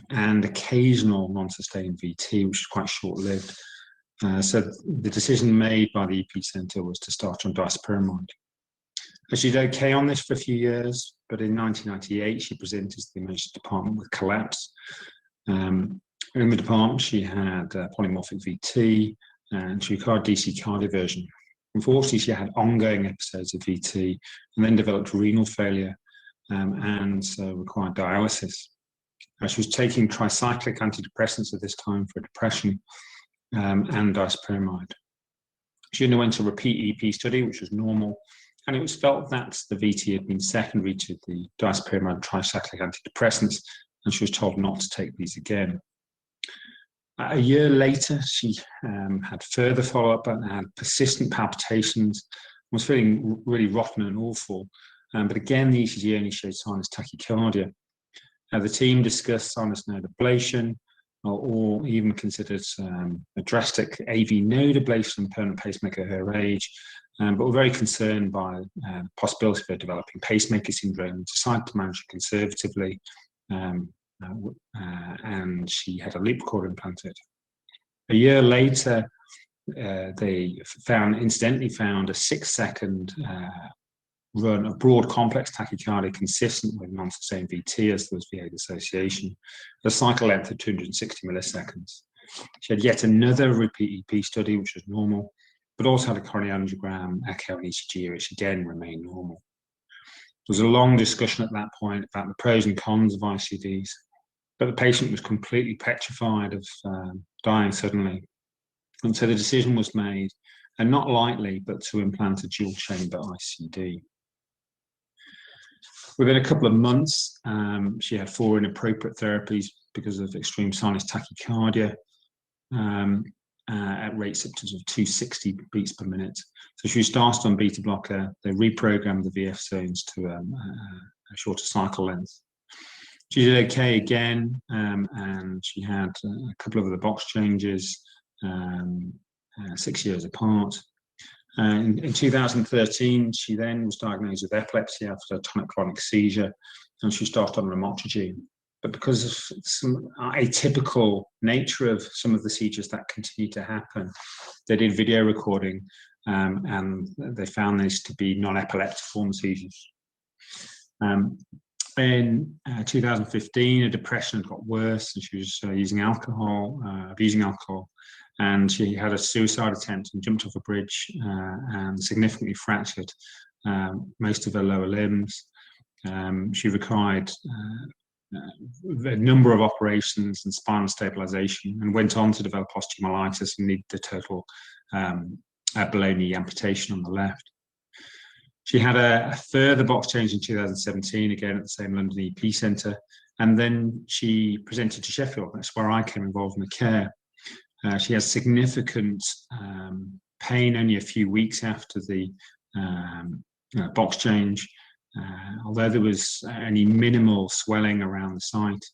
and occasional non-sustained VT, which was quite short-lived. So the decision made by the EP centre was to start on disopyramide. She did okay on this for a few years, but in 1998 she presented to the emergency department with collapse. In the department she had polymorphic VT and she required DC cardioversion. Unfortunately, she had ongoing episodes of VT and then developed renal failure and required dialysis. She was taking tricyclic antidepressants at this time for depression and disopyramide. She underwent a repeat EP study, which was normal, and it was felt that the VT had been secondary to the disopyramide tricyclic antidepressants, and she was told not to take these again. A year later, she had further follow-up and had persistent palpitations, was feeling really rotten and awful, but again, the ECG only showed sinus tachycardia. The team discussed sinus node ablation, or even considered a drastic AV node ablation and permanent pacemaker at her age, but were very concerned by the possibility of her developing pacemaker syndrome and decided to manage it conservatively, and she had a loop recorder implanted. A year later, they incidentally found a 6-second run of broad complex tachycardia consistent with non-sustained VT as there was VA dissociation, a cycle length of 260 milliseconds. She had yet another repeat EP study, which was normal, but also had a coronary angiogram, echo, and ECG, which again remained normal. There was a long discussion at that point about the pros and cons of ICDs, but the patient was completely petrified of dying suddenly. And so the decision was made, and not lightly, but to implant a dual chamber ICD. Within a couple of months, she had 4 inappropriate therapies because of extreme sinus tachycardia at rate symptoms of 260 beats per minute. So she was started on beta blocker. They reprogrammed the VF zones to a shorter cycle length. She did okay again, and she had a couple of other box changes 6 years apart. In 2013, she then was diagnosed with epilepsy after a tonic-clonic seizure, and she started on lamotrigine. But because of some atypical nature of some of the seizures that continued to happen, they did video recording, and they found these to be non-epileptiform seizures. In 2015, her depression had got worse, and she was using alcohol, abusing alcohol. And she had a suicide attempt and jumped off a bridge and significantly fractured most of her lower limbs. She required a number of operations and spinal stabilization and went on to develop osteomyelitis and needed the total below knee amputation on the left. She had a further box change in 2017, again at the same London EP centre, and then she presented to Sheffield. That's where I came involved in the care. She has significant pain only a few weeks after the box change. Although there was only minimal swelling around the site,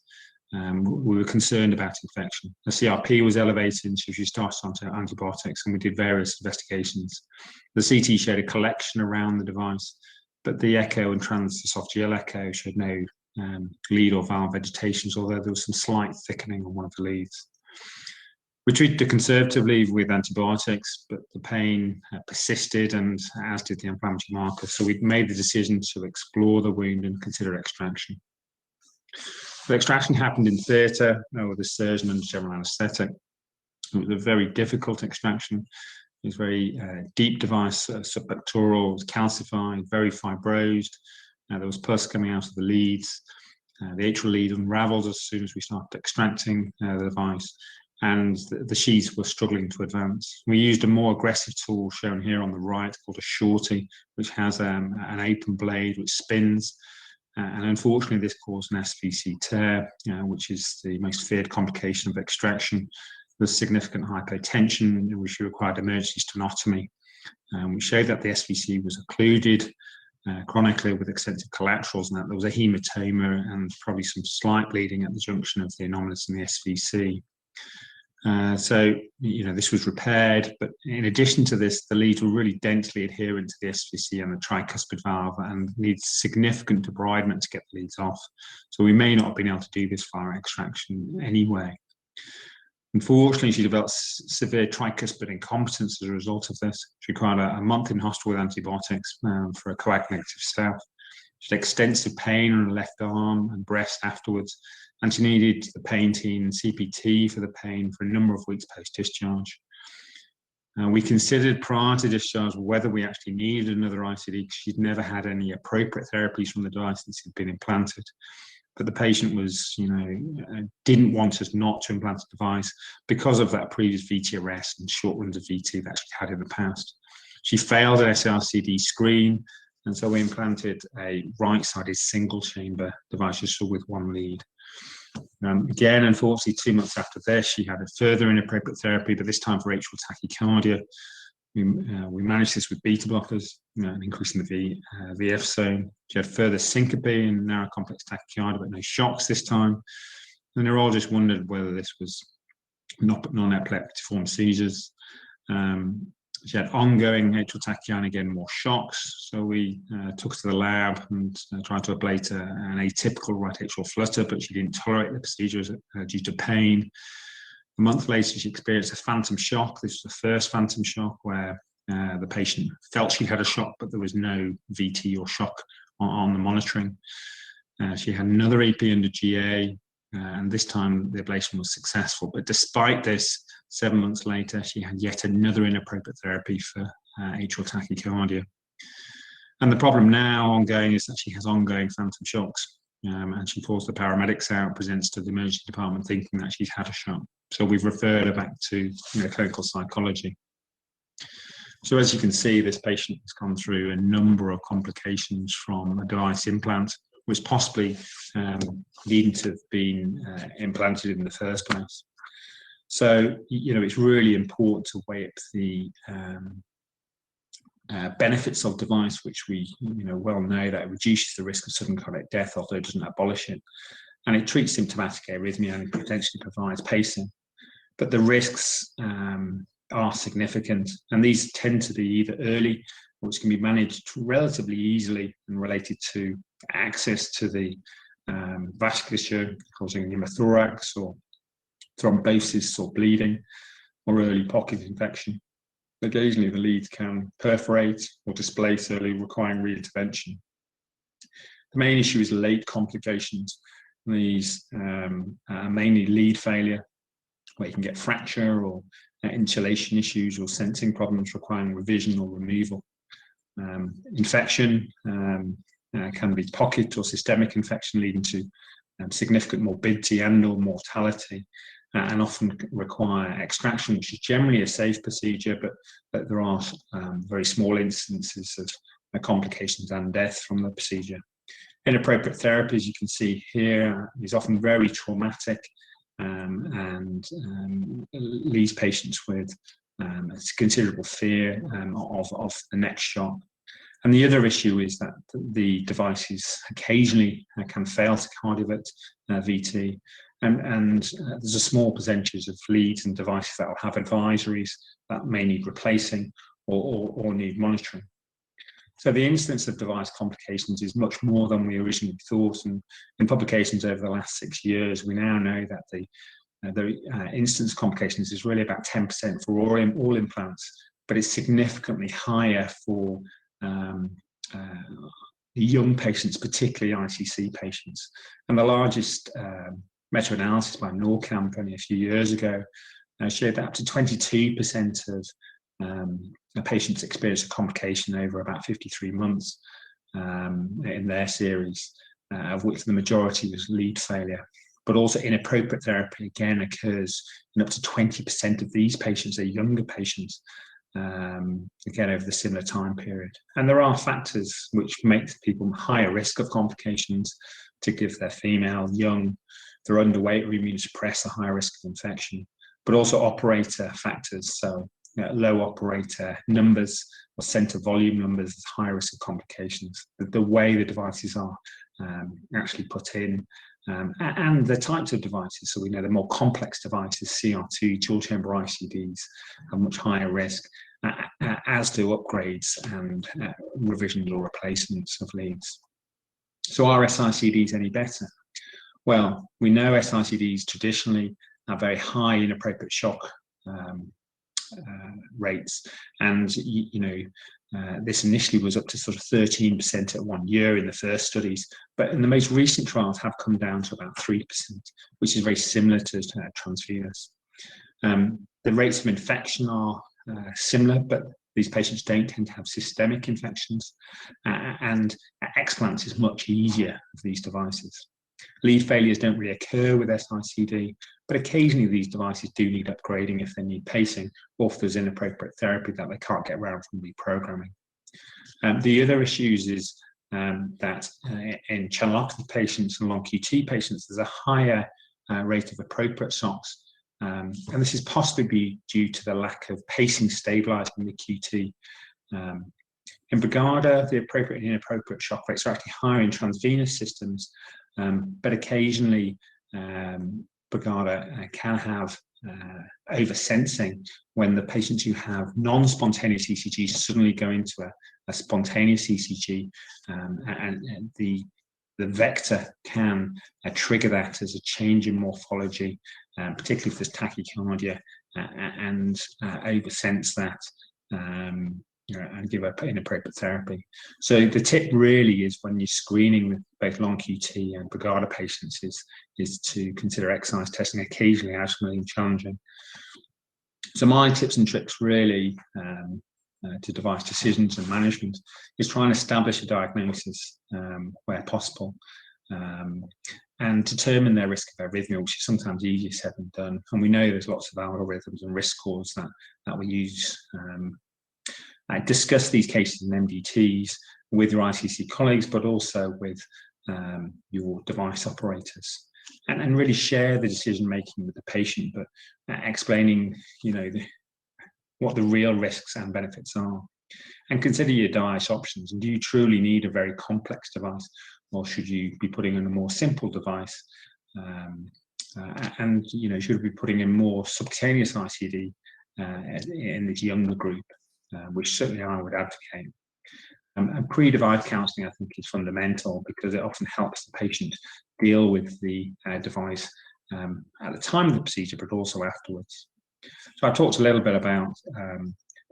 we were concerned about infection. The CRP was elevated, so she started onto antibiotics, and we did various investigations. The CT showed a collection around the device, but the echo and transesophageal echo showed no lead or valve vegetations, although there was some slight thickening on one of the leads. We treated it conservatively with antibiotics, but the pain persisted, and as did the inflammatory markers. So we made the decision to explore the wound and consider extraction. The extraction happened in theatre with a surgeon and general anaesthetic. It was a very difficult extraction. It was a very deep device, subpectoral, was calcified, very fibrosed. There was pus coming out of the leads. The atrial lead unravelled as soon as we started extracting the device, and the sheaths were struggling to advance. We used a more aggressive tool shown here on the right called a shorty, which has an open blade which spins. And unfortunately, this caused an SVC tear, which is the most feared complication of extraction. There's significant hypotension, which required emergency stenotomy. We showed that the SVC was occluded chronically with extensive collaterals, and that there was a hematoma and probably some slight bleeding at the junction of the anomalous and the SVC. So, this was repaired, but in addition to this, the leads were really densely adherent to the SVC and the tricuspid valve and needs significant debridement to get the leads off. So we may not have been able to do this via extraction anyway. Unfortunately, she developed severe tricuspid incompetence as a result of this. She required a month in hospital with antibiotics for a coagulative staph. She had extensive pain on her left arm and breast afterwards, and she needed the pain team and CPT for the pain for a number of weeks post-discharge. We considered prior to discharge whether we actually needed another ICD, because she'd never had any appropriate therapies from the device that had been implanted. But the patient was, didn't want us not to implant the device because of that previous VTRS and short runs of VT that she had in the past. She failed an SRCD screen, and so we implanted a right-sided single-chamber device just with one lead. Again, unfortunately, 2 months after this, she had a further inappropriate therapy, but this time for atrial tachycardia. We managed this with beta blockers, increasing the VF zone. She had further syncope and narrow complex tachycardia, but no shocks this time. The neurologist wondered whether this was non-epileptiform seizures. She had ongoing atrial tachycardia, again, more shocks. So we took her to the lab and tried to ablate an atypical right atrial flutter, but she didn't tolerate the procedure due to pain. A month later, she experienced a phantom shock. This was the first phantom shock where the patient felt she had a shock, but there was no VT or shock on the monitoring. She had another EP under GA, and this time the ablation was successful. But despite this, 7 months later, she had yet another inappropriate therapy for atrial tachycardia. And the problem now ongoing is that she has ongoing phantom shocks. And she calls the paramedics out, presents to the emergency department thinking that she's had a shock. So we've referred her back to clinical psychology. So as you can see, this patient has gone through a number of complications from a device implant, which possibly needing to have been implanted in the first place. So, it's really important to weigh up the benefits of device, which we well know that it reduces the risk of sudden cardiac death, although it doesn't abolish it. And it treats symptomatic arrhythmia and potentially provides pacing. But the risks are significant, and these tend to be either early, which can be managed relatively easily and related to access to the vasculature, causing pneumothorax or thrombosis or bleeding, or early pocket infection. Occasionally, the leads can perforate or displace early, requiring reintervention. The main issue is late complications. These are mainly lead failure, where you can get fracture or insulation issues or sensing problems requiring revision or removal. Infection can be pocket or systemic infection, leading to significant morbidity and or mortality, and often require extraction, which is generally a safe procedure, but there are very small instances of complications and death from the procedure. Inappropriate therapy, as you can see here, is often very traumatic and leaves patients with considerable fear of the next shock. And the other issue is that the devices occasionally can fail to cardiovet VT, and there's a small percentage of leads and devices that will have advisories that may need replacing or need monitoring. So the incidence of device complications is much more than we originally thought, and in publications over the last 6 years, we now know that the incidence of complications is really about 10% for all implants, but it's significantly higher for young patients, particularly ICC patients. And the largest meta-analysis by Nora only a few years ago showed that up to 22% of patients experience a complication over about 53 months in their series, of which the majority was lead failure. But also inappropriate therapy again occurs in up to 20% of these patients, they're younger patients, again over the similar time period. And there are factors which make people higher risk of complications, particularly if they're female, young, they're underweight or immunosuppressed, a higher risk of infection, but also operator factors. So low operator numbers or center volume numbers is high risk of complications. The way the devices are actually put in, and the types of devices. So we know the more complex devices, CR2, dual chamber ICDs, have much higher risk, as do upgrades and revisions or replacements of leads. So are SICDs any better? Well, we know SICDs traditionally have very high inappropriate shock rates, and this initially was up to sort of 13% at 1 year in the first studies, but in the most recent trials have come down to about 3%, which is very similar to transvenous. The rates of infection are similar, but these patients don't tend to have systemic infections, and explants is much easier of these devices. Lead failures don't really occur with SICD, but occasionally these devices do need upgrading if they need pacing, or if there's inappropriate therapy that they can't get around from reprogramming. The other issues is that in channelopathy patients and long QT patients, there's a higher rate of appropriate shocks, and this is possibly due to the lack of pacing stabilizing the QT. In Brugada, the appropriate and inappropriate shock rates are actually higher in transvenous systems, but occasionally Brugada can have oversensing when the patients who have non-spontaneous ECGs suddenly go into a spontaneous ECG, and the vector can trigger that as a change in morphology, particularly if there's tachycardia, and oversense that and give up inappropriate therapy. So the tip really is when you're screening with both long QT and Brugada patients is to consider exercise testing occasionally as really challenging. So my tips and tricks really to device decisions and management is try and establish a diagnosis where possible, and determine their risk of arrhythmia, which is sometimes easier said than done. And we know there's lots of algorithms and risk scores that we use. Discuss these cases in MDTs with your ICC colleagues, but also with your device operators, and really share the decision making with the patient, but explaining, what the real risks and benefits are, and consider your device options. And do you truly need a very complex device, or should you be putting in a more simple device? And should we be putting in more subcutaneous ICD in this younger group? Which certainly I would advocate. And pre-device counselling, I think, is fundamental because it often helps the patient deal with the device at the time of the procedure, but also afterwards. So I talked a little bit about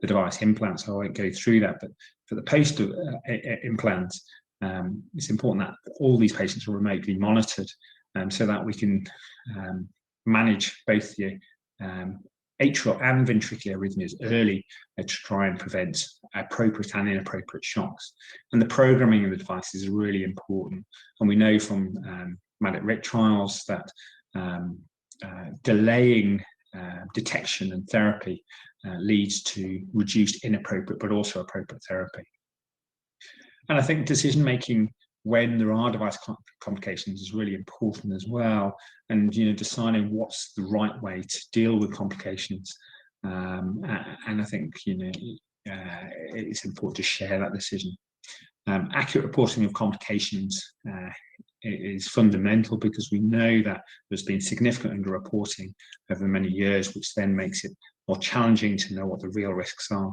the device implants, so I won't go through that, but for the post-implant, it's important that all these patients are remotely monitored so that we can manage both the atrial and ventricular arrhythmias early to try and prevent appropriate and inappropriate shocks. And the programming of the device is really important. And we know from MADIT-RIT trials that delaying detection and therapy leads to reduced inappropriate but also appropriate therapy. And I think decision-making when there are device complications is really important as well, and deciding what's the right way to deal with complications, and I think it's important to share that decision. Accurate reporting of complications is fundamental, because we know that there's been significant underreporting over many years, which then makes it more challenging to know what the real risks are.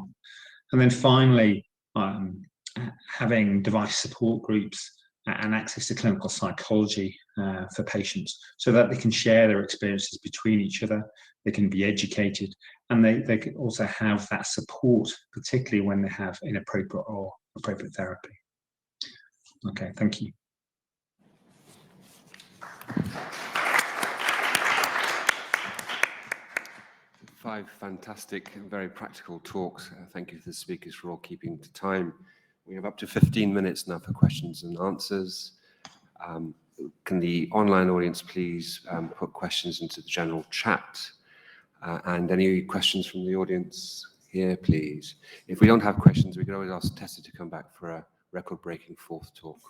And then finally, having device support groups and access to clinical psychology for patients, so that they can share their experiences between each other, they can be educated, and they can also have that support, particularly when they have inappropriate or appropriate therapy. Okay, thank you. Five fantastic and very practical talks. Thank you to the speakers for all keeping to time. We have up to 15 minutes now for questions and answers. Can the online audience please put questions into the general chat? And any questions from the audience here, please? If we don't have questions, we can always ask Tessa to come back for a record-breaking fourth talk.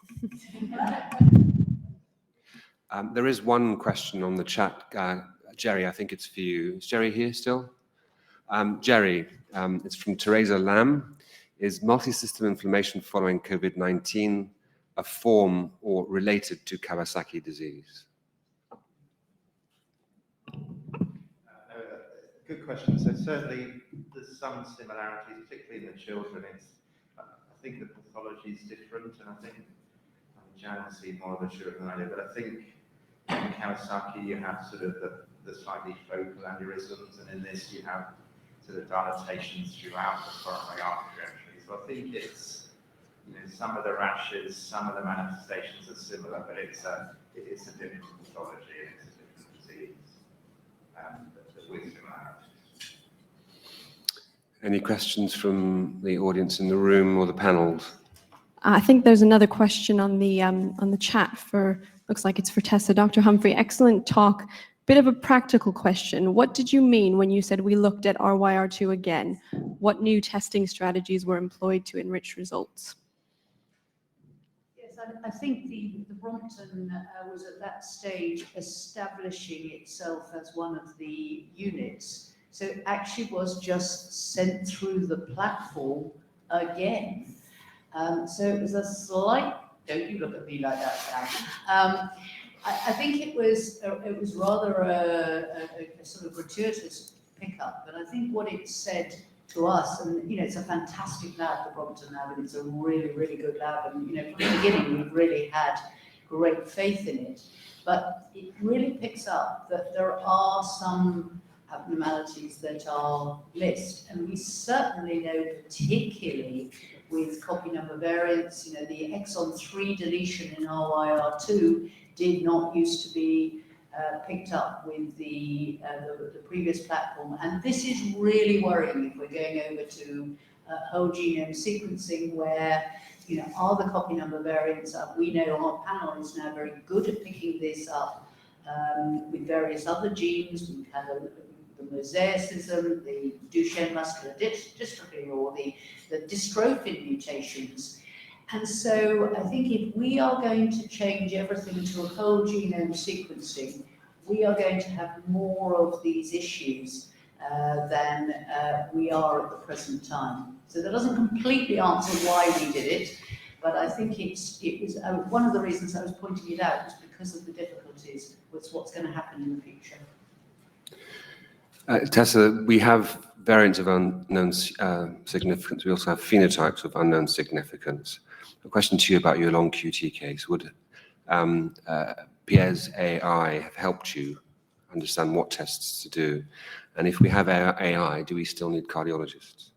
There is one question on the chat. Gerry, I think it's for you. Is Gerry here still? Gerry, it's from Teresa Lamb. Is multi-system inflammation following COVID-19 a form or related to Kawasaki disease? Good question. So certainly there's some similarities, particularly in the children. I think the pathology is different, and I think Jan will see more of the children than I do, but I think in Kawasaki you have sort of the slightly focal aneurysms, and in this you have sort of dilatations throughout the coronary artery, actually. So I think it's, some of the rashes, some of the manifestations are similar, but it's a different pathology and it's a different disease with similarities. Any questions from the audience in the room or the panels? I think there's another question on the chat for, looks like it's for Tessa. Dr. Homfray, excellent talk. Bit of a practical question. What did you mean when you said we looked at RYR2 again? What new testing strategies were employed to enrich results? Yes, I think the Brompton was at that stage establishing itself as one of the units. So it actually was just sent through the platform again. So it was a slight, don't you look at me like that, Dan. I think it was rather a sort of gratuitous pickup, but I think what it said to us, and it's a fantastic lab, the Brompton lab, and it's a really, really good lab, and from the beginning we've really had great faith in it, but it really picks up that there are some abnormalities that are missed, and we certainly know, particularly with copy number variants, the exon 3 deletion in RYR2 did not used to be picked up with the previous platform. And this is really worrying if we're going over to whole genome sequencing, where, are the copy number variants up? We know our panel is now very good at picking this up with various other genes. We've had the mosaicism, the Duchenne muscular dystrophy, or the dystrophin mutations. And so I think if we are going to change everything to a whole genome sequencing, we are going to have more of these issues than we are at the present time. So that doesn't completely answer why we did it, but I think it was one of the reasons I was pointing it out was because of the difficulties with what's going to happen in the future. Tessa, we have variants of unknown significance. We also have phenotypes of unknown significance. A question to you about your long QT case. Would Pierre's AI have helped you understand what tests to do? And if we have AI, do we still need cardiologists?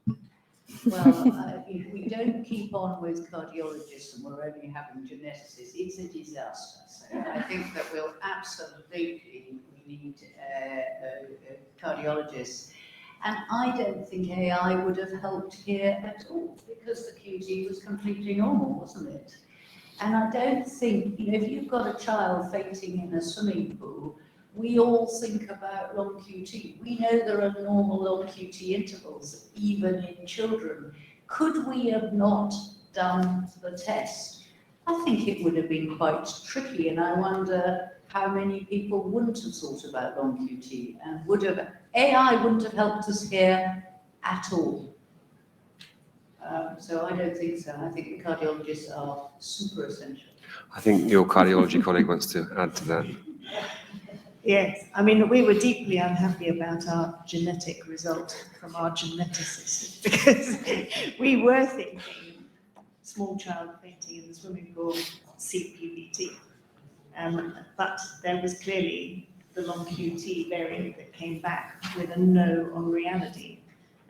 Well, if we don't keep on with cardiologists and we're only having geneticists, it's a disaster. So I think that we'll absolutely need cardiologists. And I don't think AI would have helped here at all, because the QT was completely normal, wasn't it? And I don't think, if you've got a child fainting in a swimming pool, we all think about long QT. We know there are normal long QT intervals, even in children. Could we have not done the test? I think it would have been quite tricky, and I wonder how many people wouldn't have thought about long QT and AI wouldn't have helped us here at all. So I don't think so. I think the cardiologists are super essential. I think your cardiology colleague wants to add to that. Yes, I mean, we were deeply unhappy about our genetic result from our geneticist because we were thinking small child fainting in the swimming pool, CPVT. But there was clearly the long QT variant that came back with a no on reality.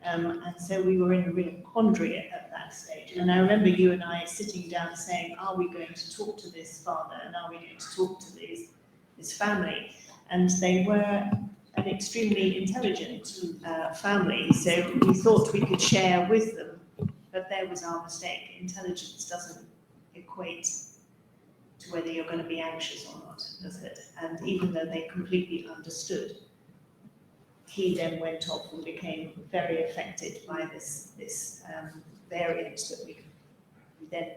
And so we were in a real quandary at that stage. And I remember you and I sitting down saying, are we going to talk to this father and are we going to talk to this family? And they were an extremely intelligent family, so we thought we could share with them, but there was our mistake. Intelligence doesn't equate to whether you're going to be anxious or not, does it? And even though they completely understood, he then went off and became very affected by this variant that we then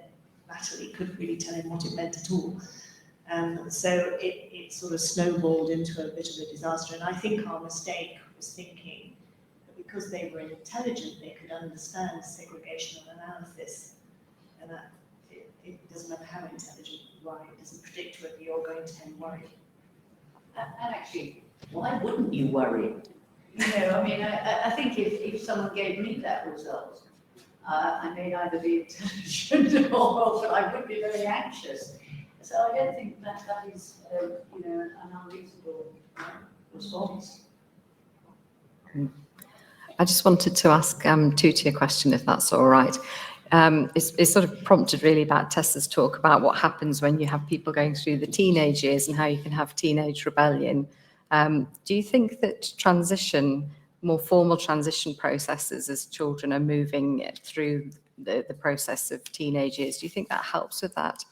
latterly couldn't really tell him what it meant at all. So it sort of snowballed into a bit of a disaster. And I think our mistake was thinking that because they were intelligent, they could understand segregational analysis, and that it doesn't matter how intelligent you are, it doesn't predict whether you're going to end worried. And actually, why wouldn't you worry? You know, I mean, I think if someone gave me that result, I may neither be intelligent or, but I would be very anxious. So I don't think that is, you know, an unreasonable response. I just wanted to ask Tootie a question, if that's all right. It's sort of prompted really about Tessa's talk about what happens when you have people going through the teenage years and how you can have teenage rebellion. Do you think that more formal transition processes as children are moving through the process of teenage years, do you think that helps with that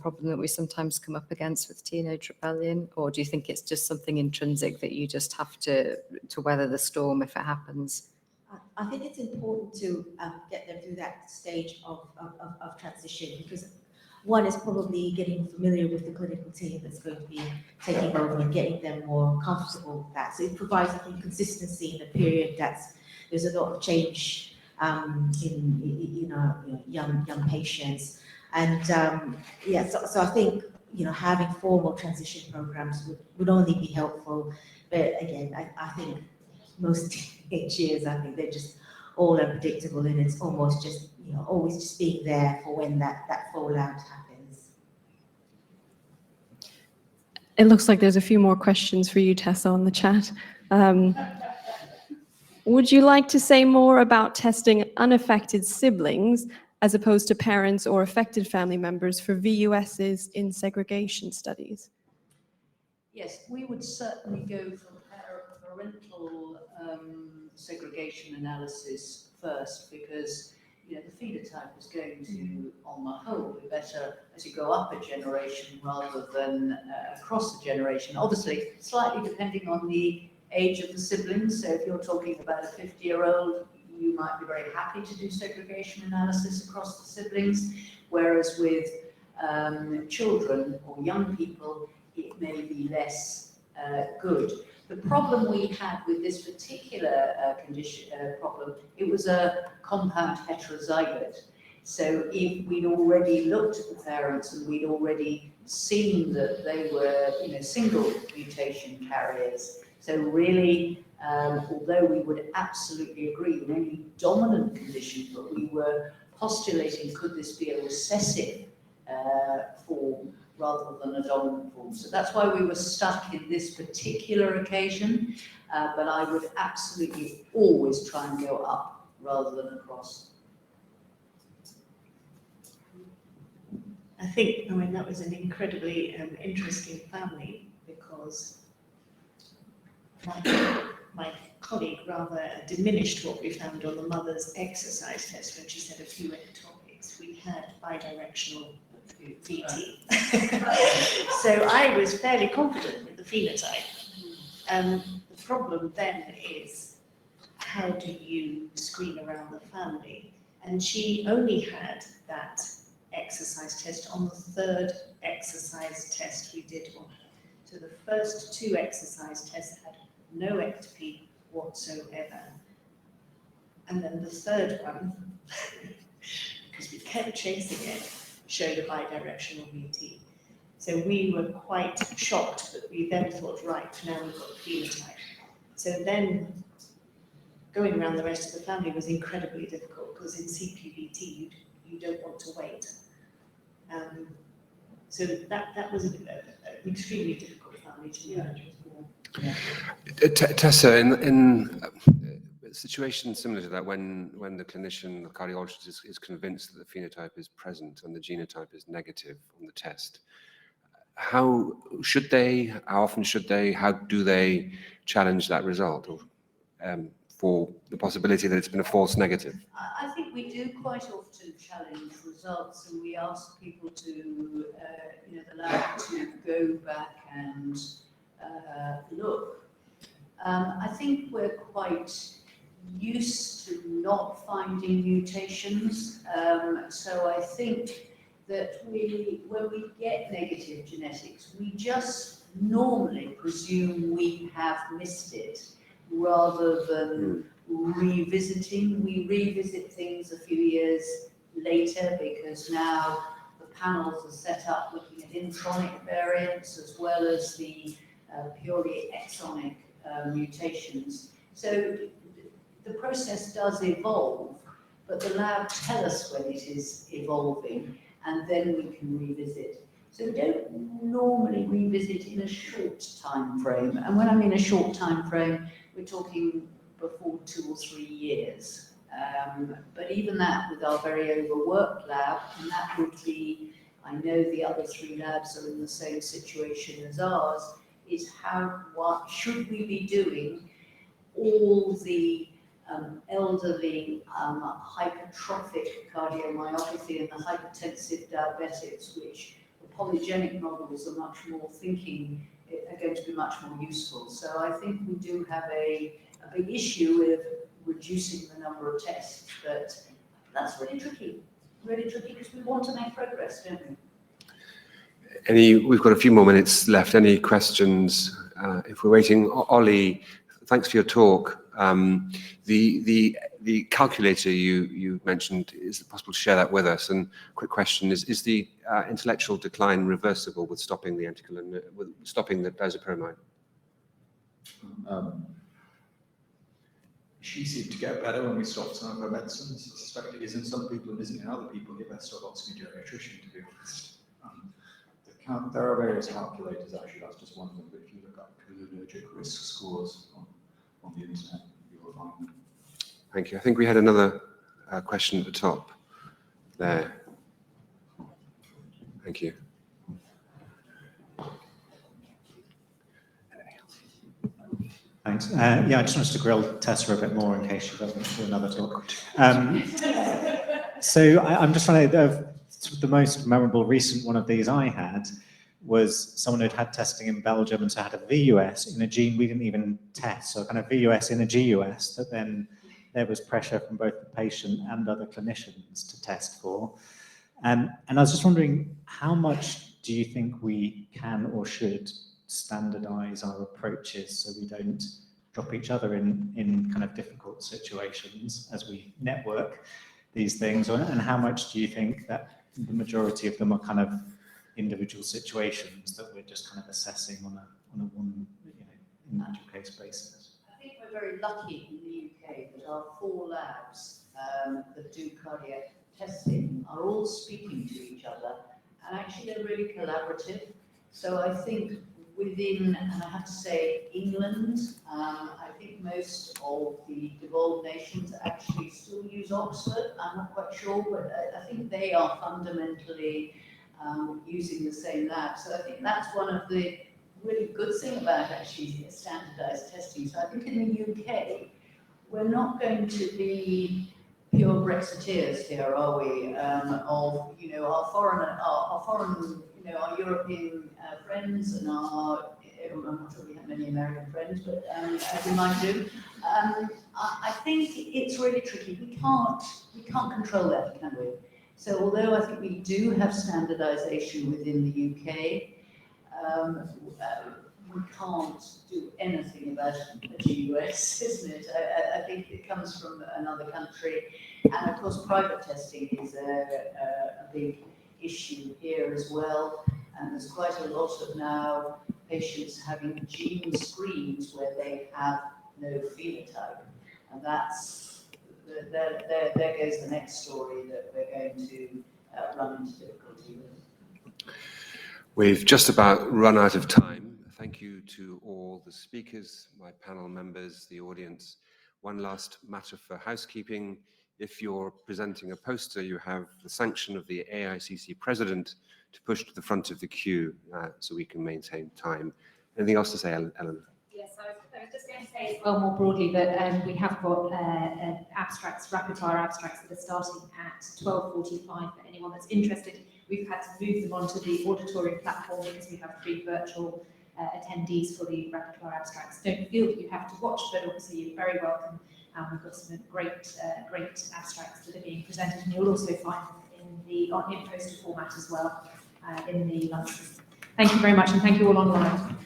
problem that we sometimes come up against with teenage rebellion? Or do you think it's just something intrinsic that you just have to weather the storm if it happens? I think it's important to get them through that stage of transition, because one is probably getting familiar with the clinical team that's going to be taking over and getting them more comfortable with that. So it provides, I think, consistency in a period there's a lot of change in young patients. And so I think, you know, having formal transition programs would only be helpful. But again, I think most teenage years, I think they're just all unpredictable, and it's almost just, you know, always just being there for when that fallout happens. It looks like there's a few more questions for you, Tessa, on the chat. Would you like to say more about testing unaffected siblings as opposed to parents or affected family members for VUSs in segregation studies? Yes, we would certainly go for parental segregation analysis first, because, you know, the phenotype is going to, on the whole, be better as you go up a generation rather than across the generation. Obviously, slightly depending on the age of the siblings. So if you're talking about a 50-year-old, you might be very happy to do segregation analysis across the siblings, whereas with children or young people, it may be less good. The problem we had with this particular problem, it was a compound heterozygote. So if we'd already looked at the parents and we'd already seen that they were, you know, single mutation carriers, so really, although we would absolutely agree with any dominant condition, but we were postulating, could this be a recessive form rather than a dominant form? So that's why we were stuck in this particular occasion, but I would absolutely always try and go up rather than across. I think, I mean, that was an incredibly interesting family, because my colleague rather diminished what we found on the mother's exercise test when she said a few ectopics. We had bidirectional VT. So I was fairly confident with the phenotype. The problem then is, how do you screen around the family? And she only had that exercise test on the third exercise test we did on her. So the first two exercise tests had no ectopy whatsoever. And then the third one, because we kept chasing it, showed a bidirectional VT. So we were quite shocked, but we then thought, right, now we've got the phenotype. So then going around the rest of the family was incredibly difficult because in CPVT, you don't want to wait. So that was an extremely difficult family to manage as well. Yeah. Tessa, in a situation similar to that, when the clinician, the cardiologist is convinced that the phenotype is present and the genotype is negative on the test, how often should they, how do they challenge that result, or for the possibility that it's been a false negative? I think we do quite often challenge results, and we ask people to, the lab to go back and look. I think we're quite used to not finding mutations, so I think that when we get negative genetics, we just normally presume we have missed it, rather than revisiting. We revisit things a few years later because now the panels are set up looking at intronic variants as well as the purely exonic mutations. So the process does evolve, but the lab tell us when it is evolving, and then we can revisit. So we don't normally revisit in a short time frame. And when I mean a short time frame, we're talking before 2 or 3 years. But even that with our very overworked lab, and that would be, I know the other 3 labs are in the same situation as ours, is what should we be doing all the elderly hypertrophic cardiomyopathy and the hypertensive diabetics, which the polygenic models are much more thinking are going to be much more useful. So I think we do have a big issue with reducing the number of tests, but that's really tricky because we want to make progress, don't we? We've got a few more minutes left. Any questions? If we're waiting, Ollie, thanks for your talk. The calculator you mentioned, is it possible to share that with us? And quick question is the intellectual decline reversible with stopping the stopping the disopyramide? She seemed to get better when we stopped some of her medicines. I suspect it is in some people and isn't in other people. Get better off asking geriatrician, to be honest. There are various calculators, actually, that's just one thing, but if you look up cholinergic risk scores on the internet, you will find them. Thank you. I think we had another question at the top there. Thank you. Thanks. Yeah, I just wanted to grill Tessa a bit more in case she doesn't do another talk. So I'm just trying to, the most memorable recent one of these I had was someone who'd had testing in Belgium and so had a VUS in a gene we didn't even test, so kind of VUS in a GUS that then there was pressure from both the patient and other clinicians to test for. And I was just wondering, how much do you think we can or should standardize our approaches so we don't drop each other in kind of difficult situations as we network these things? And how much do you think that the majority of them are kind of individual situations that we're just kind of assessing on a one, individual case basis? I think we're very lucky in the UK that our 4 labs that do cardiac testing are all speaking to each other, and actually they're really collaborative. So I think within, and I have to say, England, I think most of the devolved nations actually still use Oxford. I'm not quite sure, but I think they are fundamentally using the same lab. So I think that's one of the really good thing about actually standardized testing. So I think in the UK, we're not going to be pure Brexiteers here, are we? Of our foreign, our European friends and our, I'm not sure we have many American friends, but we might do. I think it's really tricky. We can't control that, can we? So although I think we do have standardization within the UK, we can't do anything about a GUS, isn't it? I think it comes from another country. And of course, private testing is a big issue here as well. And there's quite a lot of now patients having gene screens where they have no phenotype. And that's, there goes the next story that we're going to run into difficulty with. We've just about run out of time. Thank you to all the speakers, my panel members, the audience. One last matter for housekeeping. If you're presenting a poster, you have the sanction of the AICC president to push to the front of the queue so we can maintain time. Anything else to say, Ellen? Yes, I was just going to say as well more broadly that we have got abstracts, rapid fire abstracts that are starting at 12:45 for anyone that's interested. We've had to move them onto the auditorium platform because we have 3 virtual attendees for the rapid fire abstracts. Don't feel that you have to watch, but obviously you're very welcome. We've got some great abstracts that are being presented, and you'll also find them in poster format as well in the lunch room. Thank you very much, and thank you all online.